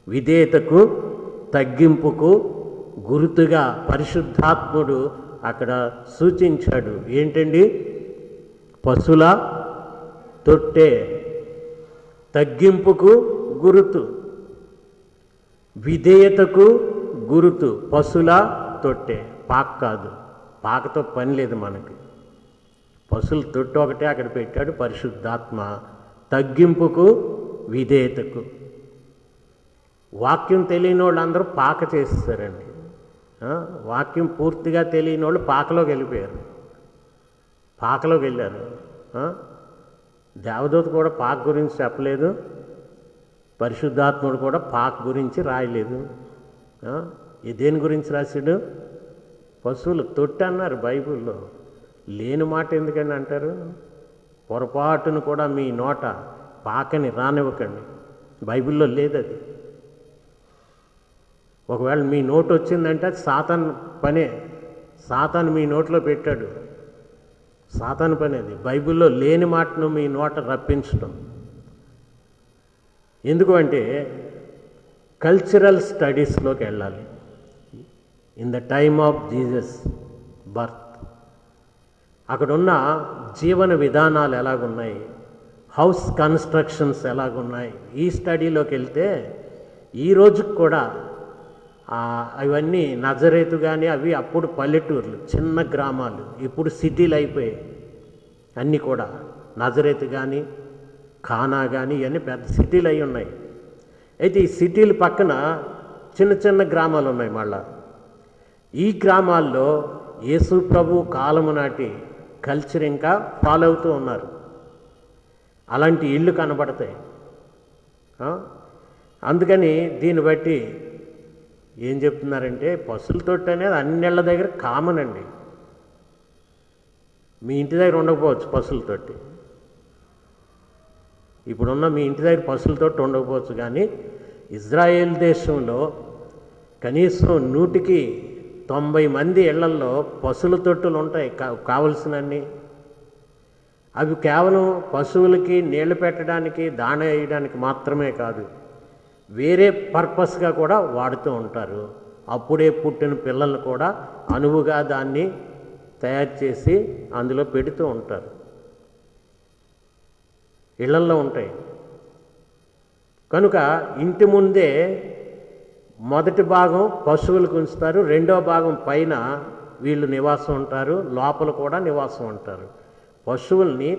[SPEAKER 1] విధేయతకు తగ్గింపుకు గుర్తుగా పరిశుద్ధాత్ముడు అక్కడ సూచించాడు. ఏంటండి? పశుల తొట్టె, తగ్గింపుకు గురుతు, విధేయతకు గురుతు పశుల తొట్టె, పాక కాదు. పాకతో పని లేదు మనకి. పశువుల తొట్టె ఒకటే అక్కడ పెట్టాడు పరిశుద్ధాత్మ, తగ్గింపుకు విధేయతకు. వాక్యం తెలియని వాళ్ళు అందరూ పాక చేస్తారండి. వాక్యం పూర్తిగా తెలియని వాళ్ళు పాకలోకి వెళ్ళిపోయారు, పాకలోకి వెళ్ళారు. దేవదూత కూడా పాక గురించి చెప్పలేదు, పరిశుద్ధాత్ముడు కూడా పాక గురించి రాయలేదు. దేని గురించి రాశాడు? పశువులు తొట్టి అన్నారు బైబిల్లో. లేని మాట ఎందుకని అంటారు? పొరపాటును కూడా మీ నోట పాకని రానివ్వకండి, బైబిల్లో లేదు అది. ఒకవేళ మీ నోటు వచ్చిందంటే అది సాతాను పనే, సాతాను మీ నోట్లో పెట్టాడు, సాతాను పని అది. బైబిల్లో లేని మాటను మీ నోట రప్పించడం ఎందుకు అంటే కల్చరల్ స్టడీస్లోకి వెళ్ళాలి. In the time of Jesus birth అక్కడున్న జీవన విధానాలు ఎలాగున్నాయి, హౌస్ కన్స్ట్రక్షన్స్ ఎలాగున్నాయి, ఈ స్టడీలోకి వెళ్తే ఈ రోజుకి కూడా అవన్నీ నజరేతు కానీ అవి అప్పుడు పల్లెటూర్లు, చిన్న గ్రామాలు, ఇప్పుడు సిటీలు అయిపోయాయి అన్నీ కూడా. నజరేతు కానీ ఖానా కానీ ఇవన్నీ పెద్ద సిటీలు అయి ఉన్నాయి. అయితే ఈ సిటీల పక్కన చిన్న చిన్న గ్రామాలు ఉన్నాయి. మళ్ళా ఈ గ్రామాల్లో యేసు ప్రభు కాలము నాటి కల్చర్ ఇంకా ఫాలో అవుతూ ఉన్నారు. అలాంటి ఇళ్ళు కనబడతాయి. అందుకని దీన్ని బట్టి ఏం చెప్తున్నారంటే పశువుల తొట్టి అనేది అన్నిళ్ళ దగ్గర కామన్ అండి. మీ ఇంటి దగ్గర ఉండకపోవచ్చు పశువుల తొట్టి, ఇప్పుడున్న మీ ఇంటి దగ్గర పశువుల తొట్టి ఉండకపోవచ్చు, కానీ ఇజ్రాయేల్ దేశంలో కనీసం 100కి 90 మంది ఇళ్లల్లో పశువుల తొట్టులు ఉంటాయి కావలసినన్ని. అవి కేవలం పశువులకి నీళ్లు పెట్టడానికి, దాణ వేయడానికి మాత్రమే కాదు, వేరే పర్పస్గా కూడా వాడుతూ ఉంటారు. అప్పుడే పుట్టిన పిల్లలు కూడా అనువుగా దాన్ని తయారు చేసి అందులో పెడుతూ ఉంటారు, ఇళ్లల్లో ఉంటాయి. కనుక ఇంటి ముందే మొదటి భాగం పశువులకు ఉంచుతారు, రెండో భాగం పైన వీళ్ళు నివాసం ఉంటారు, లోపల కూడా నివాసం ఉంటారు. పశువుల్ని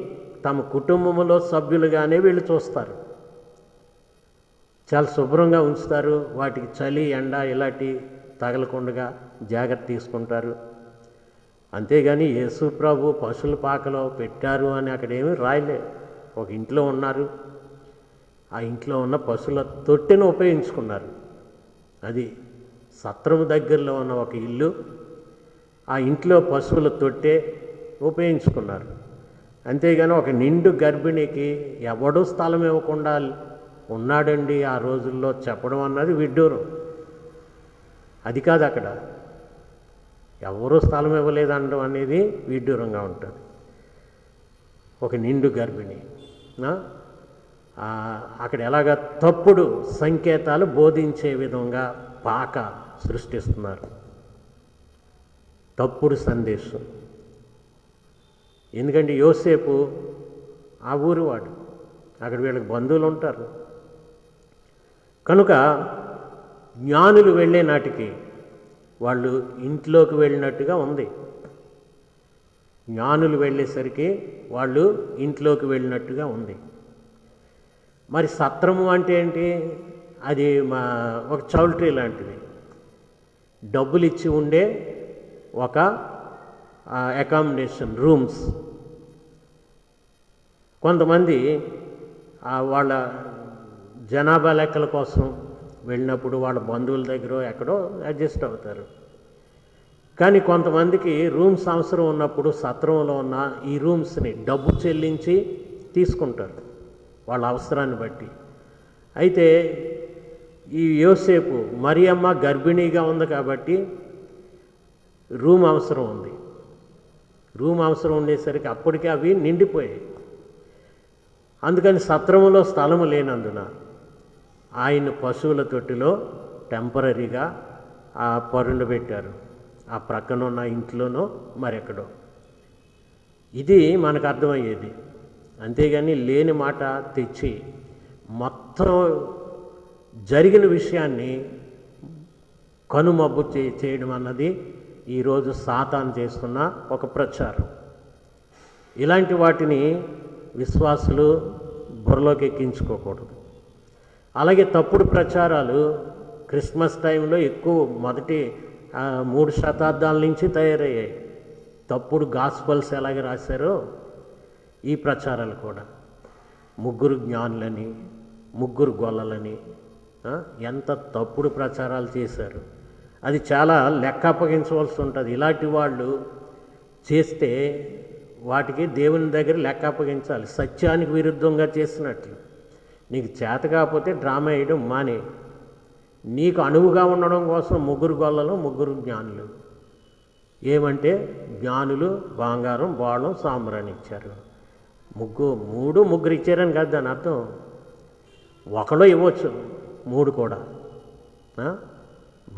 [SPEAKER 1] తమ కుటుంబంలో సభ్యులుగానే వీళ్ళు చూస్తారు, చాలా శుభ్రంగా ఉంచుతారు, వాటికి చలి ఎండ ఇలాంటి తగలకుండా జాగ్రత్త తీసుకుంటారు. అంతేగాని యేసు ప్రభు పశువుల పాకలో పెట్టారు అని అక్కడేమీ రాయలే. ఒక ఇంట్లో ఉన్నారు, ఆ ఇంట్లో ఉన్న పశువుల తొట్టెను ఉపయోగించుకున్నారు. అది సత్రము దగ్గరలో ఉన్న ఒక ఇల్లు, ఆ ఇంట్లో పశువుల తొట్టె ఉపయోగించుకున్నారు. అంతేగాని ఒక నిండు గర్భిణికి ఎవడూ స్థలం ఇవ్వకుండా ఉన్నాడండి ఆ రోజుల్లో చెప్పడం అన్నది విడ్డూరం. అది కాదు, అక్కడ ఎవరూ స్థలం ఇవ్వలేదనడం అనేది విడ్డూరంగా ఉంటుంది. ఒక నిండు గర్భిణి అక్కడ ఎలాగ తప్పుడు సంకేతాలు బోధించే విధంగా పాక సృష్టిస్తున్నారు, తప్పుడు సందేశం. ఎందుకంటే యోసేపు ఆ ఊరివాడు, అక్కడ వీళ్ళకి బంధువులు ఉంటారు. కనుక జ్ఞానులు వెళ్ళే నాటికి వాళ్ళు ఇంట్లోకి వెళ్ళినట్టుగా ఉంది. జ్ఞానులు వెళ్ళేసరికి వాళ్ళు ఇంట్లోకి వెళ్ళినట్టుగా ఉంది. మరి సత్రము అంటే ఏంటి? అది ఒక చౌల్ట్రీ లాంటిది, డబ్బులు ఇచ్చి ఉండే ఒక అకామిడేషన్ రూమ్స్. కొంతమంది వాళ్ళ జనాభా లెక్కల కోసం వెళ్ళినప్పుడు వాళ్ళ బంధువుల దగ్గర ఎక్కడో అడ్జస్ట్ అవుతారు. కానీ కొంతమందికి రూమ్స్ అవసరం ఉన్నప్పుడు సత్రంలో ఉన్న ఈ రూమ్స్ని డబ్బు చెల్లించి తీసుకుంటారు వాళ్ళ అవసరాన్ని బట్టి. అయితే ఈ యోసేపు మరియమ్మ గర్భిణీగా ఉంది కాబట్టి రూమ్ అవసరం ఉంది. రూమ్ అవసరం ఉండేసరికి అప్పటికే అవి నిండిపోయాయి. అందుకని సత్రంలో స్థలము లేనందున ఆయన పశువుల తొట్టిలో టెంపరీగా పరుండబెట్టారు, ఆ ప్రక్కన ఉన్న ఇంట్లోనో మరెక్కడో. ఇది మనకు అర్థమయ్యేది. అంతేగాని లేని మాట తెచ్చి మొత్తం జరిగిన విషయాన్ని కనుమబ్బు చేయడం అన్నది ఈరోజు సాతాను చేస్తున్న ఒక ప్రచారం. ఇలాంటి వాటిని విశ్వాసులు బుర్రలోకి ఎక్కించుకోకూడదు. అలాగే తప్పుడు ప్రచారాలు క్రిస్మస్ టైంలో ఎక్కువ మొదటి 3 శతాబ్దాల నుంచి తయారయ్యాయి. తప్పుడు గాస్పల్స్ ఎలాగ రాశారో ఈ ప్రచారాలు కూడా 3 జ్ఞానులని 3 గొల్లలని ఎంత తప్పుడు ప్రచారాలు చేశారు. అది చాలా లెక్క అప్పగించవలసి ఉంటుంది. ఇలాంటి వాళ్ళు చేస్తే వాటికి దేవుని దగ్గర లెక్క అప్పగించాలి. సత్యానికి విరుద్ధంగా చేసినట్లు. నీకు చేత కాకపోతే డ్రామా వేయడం మానే. నీకు అనువుగా ఉండడం కోసం 3 గొల్లలు 3 జ్ఞానులు. ఏమంటే జ్ఞానులు బంగారం బాణం సాంబ్రాణి ఇచ్చారు. 3 ఇచ్చారని కాదు దాని అర్థం. ఒకడో ఇవ్వచ్చు, 3 కూడా.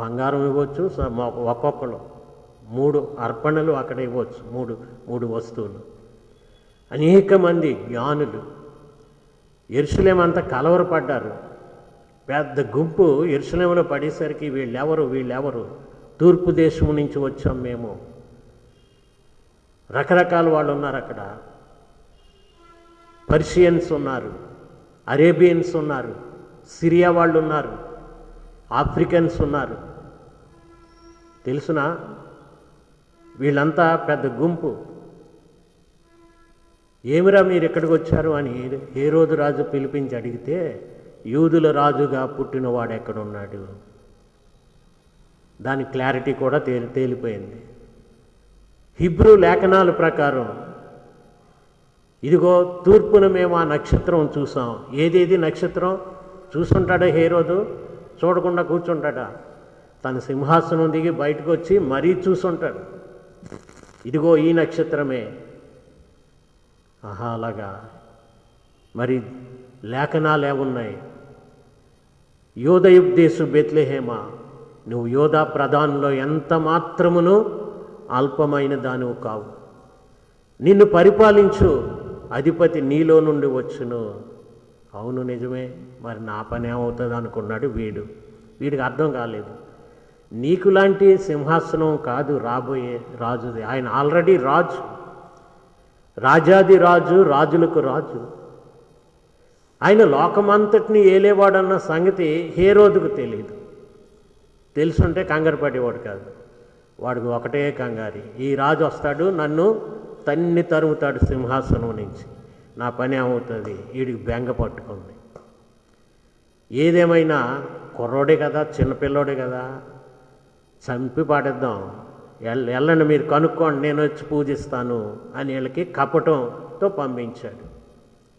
[SPEAKER 1] బంగారం ఇవ్వచ్చు, ఒక్కొక్కరు 3 అర్పణలు అక్కడ ఇవ్వచ్చు, 3 వస్తువులు. అనేక మంది జ్ఞానులు యెరూషలేము అంతా కలవరపడ్డారు. పెద్ద గుంపు యెరూషలేములో పడేసరికి వీళ్ళెవరు తూర్పు దేశం నుంచి వచ్చాం మేము. రకరకాల వాళ్ళు ఉన్నారు అక్కడ. పర్షియన్స్ ఉన్నారు, అరేబియన్స్ ఉన్నారు, సిరియా వాళ్ళు ఉన్నారు, ఆఫ్రికన్స్ ఉన్నారు. తెలుసునా? వీళ్ళంతా పెద్ద గుంపు. ఏమిరా మీరు ఎక్కడికి వచ్చారు అని హేరోదు రాజు పిలిపించి అడిగితే, యూదుల రాజుగా పుట్టినవాడు ఎక్కడున్నాడు? దాని క్లారిటీ కూడా తేలిపోయింది. హిబ్రూ లేఖనాల ప్రకారం ఇదిగో తూర్పున మేము ఆ నక్షత్రం చూసాం. ఏదేది నక్షత్రం? చూసుంటాడా హేరోదు? చూడకుండా కూర్చుంటాడా? తన సింహాసనం దిగి బయటకు వచ్చి మరీ చూసుంటాడు. ఇదిగో ఈ నక్షత్రమే. అలాగా. మరి లేఖనాలు ఏమున్నాయి? యోదయుబ్దేశు బెత్లెహేమ, నువ్వు యోధా ప్రధానంలో ఎంత మాత్రమును అల్పమైన దానివి కావు. నిన్ను పరిపాలించు అధిపతి నీలో నుండి వచ్చును. అవును, నిజమే. మరి నా పని ఏమవుతుంది అనుకున్నాడు వీడికి అర్థం కాలేదు. నీకులాంటి సింహాసనం కాదు రాబోయే రాజుది. ఆయన ఆల్రెడీ రాజు, రాజాది రాజు, రాజులకు రాజు. ఆయన లోకమంతటిని ఏలేవాడన్న సంగతి హేరోదుకు తెలియదు. తెలుసుంటే కంగారు పడేవాడు కాదు. వాడికి ఒకటే కంగారి, ఈ రాజు వస్తాడు, నన్ను తన్ని తరుముతాడు సింహాసనం నుంచి, నా పని ఏమవుతుంది. వీడికి బెంగ పట్టుకుంది. ఏదేమైనా కుర్రోడే కదా, చిన్నపిల్లోడే కదా, చంపి పాడేద్దాం, వెళ్ళండి మీరు కనుక్కోండి, నేను వచ్చి పూజిస్తాను అని వీళ్ళకి కపటంతో పంపించాడు,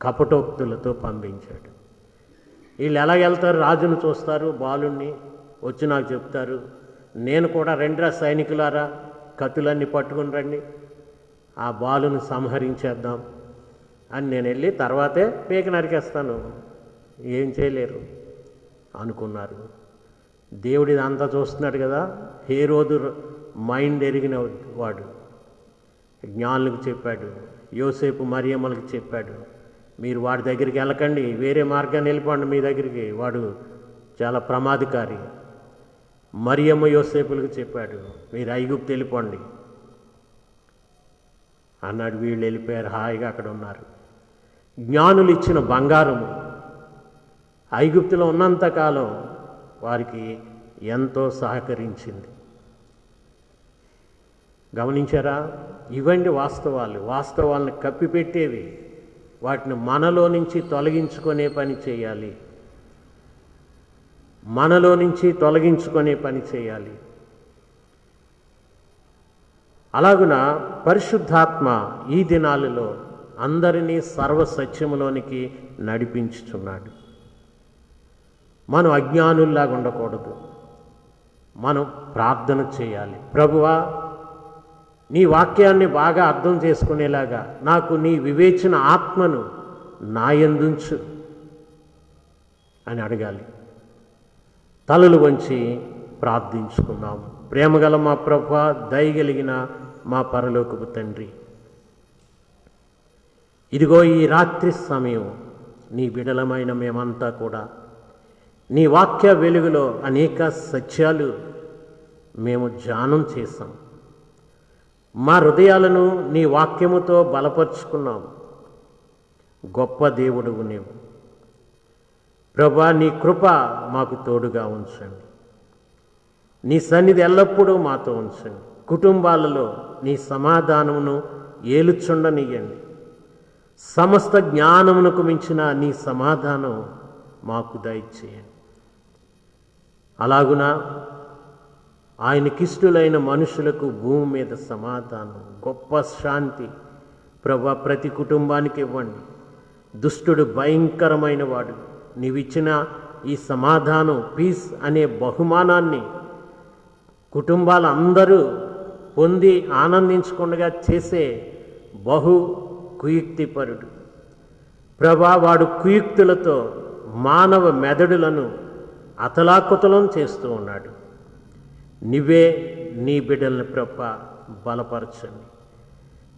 [SPEAKER 1] కపటోక్తులతో పంపించాడు. వీళ్ళు ఎలా వెళ్తారు? రాజును చూస్తారు, బాలుణ్ణి వచ్చి నాకు చెప్తారు, నేను కూడా రెండ్రా సైనికులారా, కత్తులన్నీ పట్టుకుని రండి, ఆ బాలును సంహరించేద్దాం అని నేను వెళ్ళి తర్వాతే పీక నరికేస్తాను. ఏం చేయలేరు అనుకున్నారు. దేవుడిది అంతా చూస్తున్నాడు కదా. హేరోదు మైండ్ ఎరిగిన వాడు జ్ఞానులకు చెప్పాడు, యోసేపు మరియమ్మలకు చెప్పాడు, మీరు వాడి దగ్గరికి వెళ్ళకండి, వేరే మార్గాన్ని వెళ్ళిపోండి, మీ దగ్గరికి వాడు చాలా ప్రమాదకారి. మరియమ్మ యోసేపులకు చెప్పాడు, మీరు ఐగుప్తు వెళ్ళిపోండి అన్నాడు. వీళ్ళు వెళ్ళిపోయారు, హాయిగా అక్కడ ఉన్నారు. జ్ఞానులు ఇచ్చిన బంగారము ఐగుప్తులో ఉన్నంతకాలం వారికి ఎంతో సహకరించింది. గమనించారా? ఇవండి వాస్తవాలు. వాస్తవాలను కప్పిపెట్టేవి. వాటిని మనలో నుంచి తొలగించుకునే పని చేయాలి. మనలో నుంచి తొలగించుకునే పని చేయాలి. అలాగున పరిశుద్ధాత్మ ఈ దినాలలో అందరినీ సర్వసత్యములోనికి నడిపించుచున్నాడు. మనం అజ్ఞానుల్లాగా ఉండకూడదు. మనం ప్రార్థన చేయాలి. ప్రభువా, నీ వాక్యాన్ని బాగా అర్థం చేసుకునేలాగా నాకు నీ వివేచన ఆత్మను నాయందుంచు అని అడగాలి. తలలు వంచి ప్రార్థించుకున్నాం. ప్రేమగల మా ప్రభువా, దయగలిగిన మా పరలోకపు తండ్రి, ఇదిగో ఈ రాత్రి సమయం నీ బిడలమైన మేమంతా కూడా నీ వాక్య వెలుగులో అనేక సత్యాలు మేము ధ్యానం చేశాం. మా హృదయాలను నీ వాక్యముతో బలపరుచుకున్నాం. గొప్ప దేవుడువు నీవు ప్రభా. నీ కృప మాకు తోడుగా ఉంచండి. నీ సన్నిధి ఎల్లప్పుడూ మాతో ఉంచండి. కుటుంబాలలో నీ సమాధానమును ఏలుచుండనియ్యండి. సమస్త జ్ఞానమునకు మించిన నీ సమాధానం మాకు దయచేయండి. అలాగున ఆయనకిష్టులైన మనుషులకు భూమి మీద సమాధానం, గొప్ప శాంతి ప్రభా ప్రతి కుటుంబానికి ఇవ్వండి. దుష్టుడు భయంకరమైన వాడు. నీవిచ్చిన ఈ సమాధానం, పీస్ అనే బహుమానాన్ని కుటుంబాలందరూ పొంది ఆనందించకుండా చేసే బహు కుయుక్తిపరుడు ప్రభా. వాడు కుయుక్తులతో మానవ మెదడులను అతలాకుతలం చేస్తూ ఉన్నాడు. నీవే నీ బిడ్డలను ప్రభా బలపరచండి.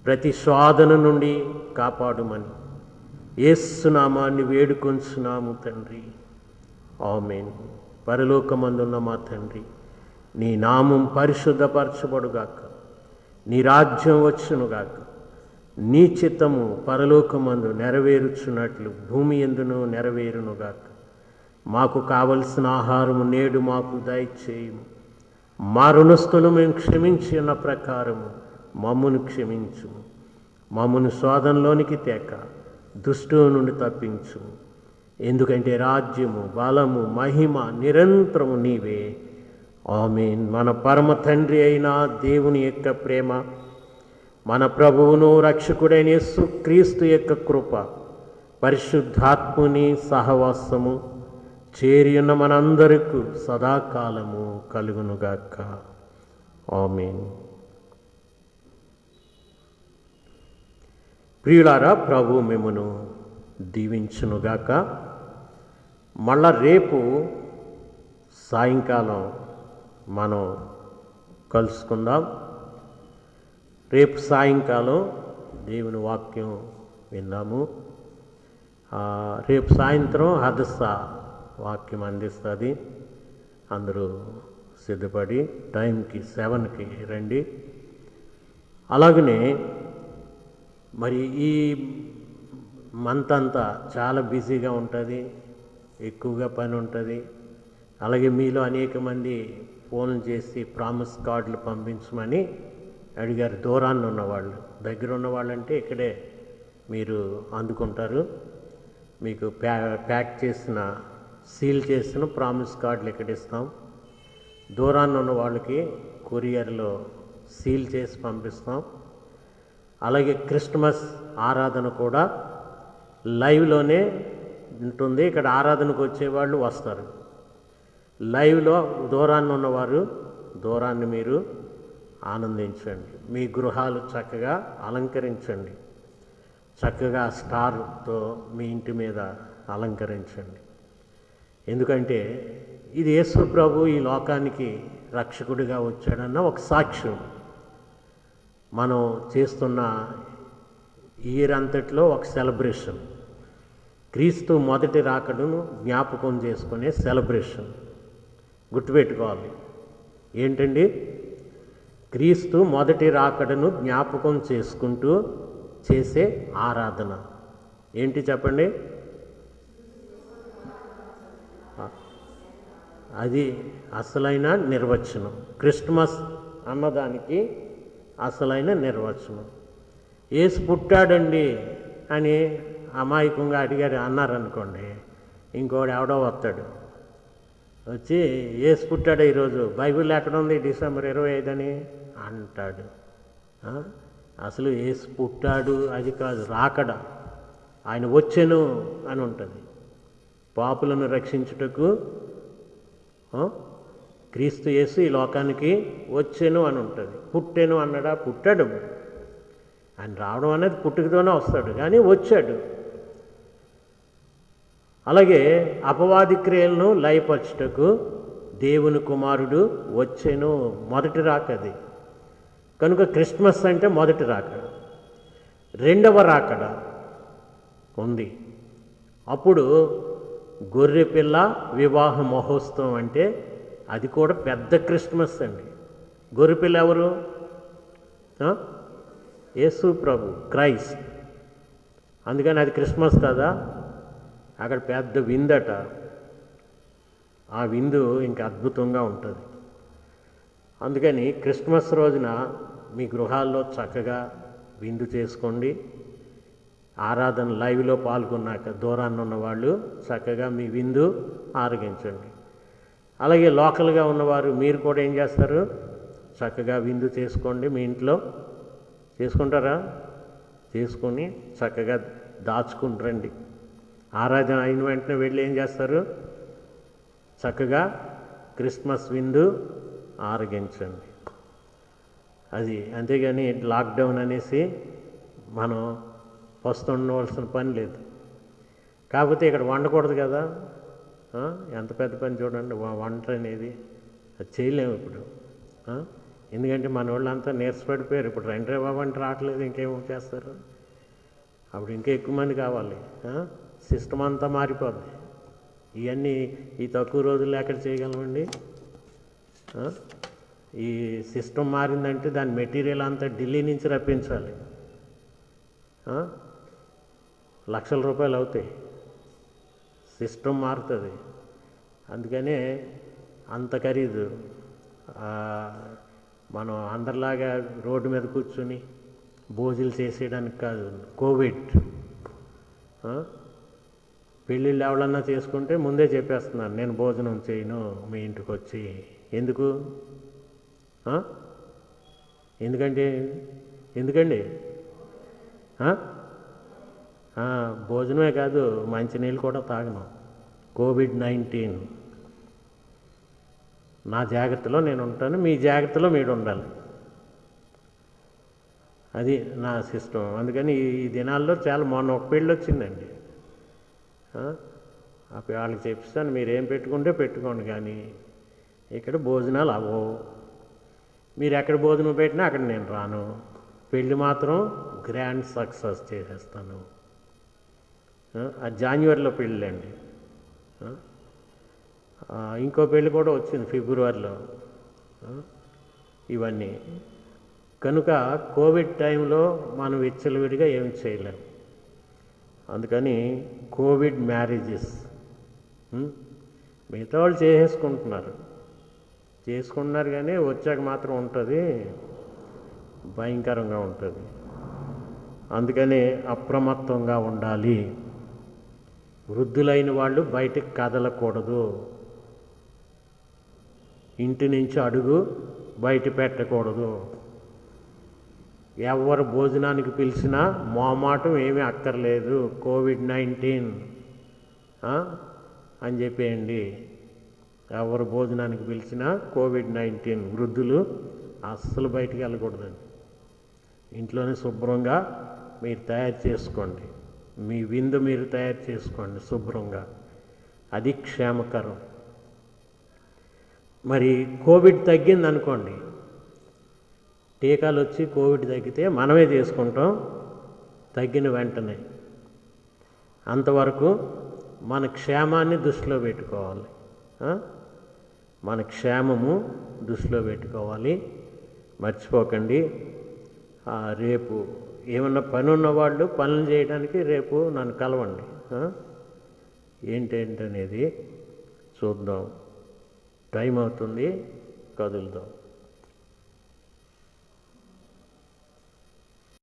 [SPEAKER 1] ప్రతి శోధన నుండి కాపాడుమని యేసు నామాన్ని వేడుకొంచున్నాము తండ్రి. ఆమేన్. పరలోకమందున్న మా తండ్రి, నీ నామం పరిశుద్ధపరచబడుగాక, నీ రాజ్యం వచ్చునుగాక, నీ చిత్తము పరలోకమందు నెరవేరుచున్నట్లు భూమి యందును నెరవేరునుగాక. మాకు కావలసిన ఆహారము నేడు మాకు దయచేయము. మా రుణస్థులు మేము క్షమించిన ప్రకారము మమ్మును క్షమించు. మమ్మును శోధనలోనికి తేక దుష్టుని నుండి తప్పించు. ఎందుకంటే రాజ్యము, బలము, మహిమ నిరంతరము నీవే. ఆమేన్. మన పరమ తండ్రి అయిన దేవుని యొక్క ప్రేమ, మన ప్రభువును రక్షకుడైన యేసు క్రీస్తు యొక్క కృప, పరిశుద్ధాత్ముని సహవాసము చేరియున్న మనందరికీ సదాకాలము కలుగునుగాక. ఆమేన్. ప్రియులారా, ప్రభు మిమ్మును దీవించునుగాక. మళ్ళా రేపు సాయంకాలం మనం కలుసుకుందాం. రేపు సాయంకాలం దేవుని వాక్యం విందాము. రేపు సాయంత్రం హదస్స వాక్యం అందిస్తుంది. అందరూ సిద్ధపడి టైంకి 7కి రండి. అలాగనే మరి ఈ మంత్ అంతా చాలా బిజీగా ఉంటుంది, ఎక్కువగా పని ఉంటుంది. అలాగే మీలో అనేక మంది ఫోన్లు చేసి ప్రామిస్ కార్డులు పంపించమని అడిగారు. దూరాన్ని ఉన్నవాళ్ళు, దగ్గర ఉన్నవాళ్ళంటే ఇక్కడే మీరు అందుకుంటారు. మీకు ప్యాక్ చేసిన, సీల్ చేసిన ప్రామిస్ కార్డులు ఇక్కడ ఇస్తాం. దూరాన్ని ఉన్న వాళ్ళకి కొరియర్లో సీల్ చేసి పంపిస్తాం. అలాగే క్రిస్మస్ ఆరాధన కూడా లైవ్లోనే ఉంటుంది. ఇక్కడ ఆరాధనకు వచ్చేవాళ్ళు వస్తారు. లైవ్లో దూరాన్ని ఉన్నవారు దూరాన్ని మీరు ఆనందించండి. మీ గృహాలు చక్కగా అలంకరించండి. చక్కగా స్టార్తో మీ ఇంటి మీద అలంకరించండి. ఎందుకంటే ఇది యేసు ప్రభు ఈ లోకానికి రక్షకుడిగా వచ్చాడన్న ఒక సాక్ష్యం. మనం చేస్తున్న ఇయర్ అంతట్లో ఒక సెలబ్రేషన్. క్రీస్తు మొదటి రాకడను జ్ఞాపకం చేసుకునే సెలబ్రేషన్. గుర్తుపెట్టుకోవాలి. ఏంటండి? క్రీస్తు మొదటి రాకడను జ్ఞాపకం చేసుకుంటూ చేసే ఆరాధన. ఏంటి చెప్పండి? అది అసలైన నిర్వచనం. క్రిస్మస్ అన్నదానికి అసలైన నిర్వచనం. యేసు పుట్టాడండి అని అమాయకంగా అన్నారనుకోండి, ఇంకోడు ఎవడో వస్తాడు వచ్చి యేసు పుట్టాడు ఈరోజు, బైబిల్ ఎక్కడ ఉంది డిసెంబర్ 25 అని అంటాడు. అసలు యేసు పుట్టాడు అది కాదు, రాకడ. ఆయన వచ్చెను అని ఉంటుంది. పాపులను రక్షించుటకు క్రీస్తు యేసు ఈ లోకానికి వచ్చెను అని ఉంటుంది. పుట్టెను అన్నాడా? పుట్టాడు. ఆయన రావడం అనేది పుట్టుకతోనే వస్తాడు, కానీ వచ్చాడు. అలాగే అపవాది క్రియలను లయపరచుటకు దేవుని కుమారుడు వచ్చెను. మొదటి రాకది కనుక క్రిస్మస్ అంటే మొదటి రాకడ. రెండవ రాకడ ఉంది. అప్పుడు గొర్రెపిల్ల వివాహ మహోత్సవం అంటే అది కూడా పెద్ద క్రిస్మస్ అండి. గొర్రెపిల్ల ఎవరు? యేసు ప్రభు, క్రైస్ట్. అందుకని అది క్రిస్మస్ కదా. అక్కడ పెద్ద విందట. ఆ విందు ఇంకా అద్భుతంగా ఉంటుంది. అందుకని క్రిస్మస్ రోజున మీ గృహాల్లో చక్కగా విందు చేసుకోండి. ఆరాధన లైవ్లో పాల్గొన్నాక దూరాన్ని ఉన్నవాళ్ళు చక్కగా మీ విందు ఆరగించండి. అలాగే లోకల్గా ఉన్నవారు మీరు కూడా ఏం చేస్తారు? చక్కగా విందు చేసుకోండి. మీ ఇంట్లో చేసుకుంటారా? చేసుకొని చక్కగా దాచుకుని రండి. ఆరాధన అయిన వెంటనే వెళ్ళి ఏం చేస్తారు? చక్కగా క్రిస్మస్ విందు ఆరగించండి. అది అంతేగాని లాక్డౌన్ అనేసి మనం వస్తుండవలసిన పని లేదు. కాకపోతే ఇక్కడ వండకూడదు కదా. ఎంత పెద్ద పని చూడండి, వంట అనేది అది చేయలేము ఇప్పుడు. ఎందుకంటే మన వాళ్ళంతా నీరసపడిపోయారు. ఇప్పుడు రెండే బాబు అంటే రావట్లేదు, ఇంకేమో చేస్తారు. అప్పుడు ఇంకా ఎక్కువ మంది కావాలి. సిస్టమ్ అంతా మారిపోద్ది. ఇవన్నీ ఈ తక్కువ రోజుల్లో ఎక్కడ చేయగలమండి? ఈ సిస్టమ్ మారిందంటే దాని మెటీరియల్ అంతా ఢిల్లీ నుంచి రప్పించాలి. లక్షల రూపాయలు అవుతాయి. సిస్టమ్ మారుతుంది. అందుకనే అంత ఖరీదు. మనం అందరిలాగా రోడ్డు మీద కూర్చొని భోజనాలు చేసేయడానికి కాదు. కోవిడ్ పెళ్ళిళ్ళు ఎవరన్నా చేసుకుంటే ముందే చెప్పేస్తున్నాను, నేను భోజనం చేయను మీ ఇంటికి వచ్చి. ఎందుకు? ఎందుకండి భోజనమే కాదు, మంచినీళ్ళు కూడా తాగను. COVID-19 నా జాగ్రత్తలో నేను ఉంటాను, మీ జాగ్రత్తలో మీరు ఉండాలి. అది నా సిస్టమ్. అందుకని ఈ దినాల్లో చాలా మొన్న ఒక పెళ్ళి వచ్చిందండి. వాళ్ళకి చెప్పిస్తాను, మీరు ఏం పెట్టుకుంటే పెట్టుకోండి, కానీ ఇక్కడ భోజనాలు అవ్వవు. మీరు ఎక్కడ భోజనం పెట్టినా అక్కడ నేను రాను. పెళ్ళి మాత్రం గ్రాండ్ సక్సెస్ చేసేస్తాను. అది జనవరిలో పెళ్ళండి. ఇంకో పెళ్ళి కూడా వచ్చింది ఫిబ్రవరిలో. ఇవన్నీ కనుక కోవిడ్ టైంలో మనం విచ్చలవిడిగా ఏమి చేయలేం. అందుకని కోవిడ్ మ్యారేజెస్ మిగతా వాళ్ళు చేసుకుంటున్నారు కానీ వచ్చాక మాత్రం ఉంటుంది, భయంకరంగా ఉంటుంది. అందుకని అప్రమత్తంగా ఉండాలి. వృద్ధులైన వాళ్ళు బయటికి కదలకూడదు. ఇంటి నుంచి అడుగు బయట పెట్టకూడదు. ఎవరు భోజనానికి పిలిచినా మొహమాటం ఏమీ అక్కర్లేదు. COVID-19 అని చెప్పేయండి. ఎవరు భోజనానికి పిలిచినా COVID-19. వృద్ధులు అస్సలు బయటికి వెళ్ళకూడదండి. ఇంట్లోనే శుభ్రంగా మీరు తయారు చేసుకోండి. మీ విందు మీరు తయారు చేసుకోండి శుభ్రంగా. అది క్షేమకరం. మరి కోవిడ్ తగ్గింది అనుకోండి, టీకాలు వచ్చి కోవిడ్ తగ్గితే మనమే చేసుకుంటాం తగ్గిన వెంటనే. అంతవరకు మన క్షేమాన్ని దృష్టిలో పెట్టుకోవాలి. మన క్షేమము దృష్టిలో పెట్టుకోవాలి. మర్చిపోకండి. రేపు ఏమన్నా పని ఉన్నవాళ్ళు పనులు చేయడానికి రేపు నన్ను కలవండి. ఏంటనేది చూద్దాం. టైం అవుతుంది, కదులుదాం.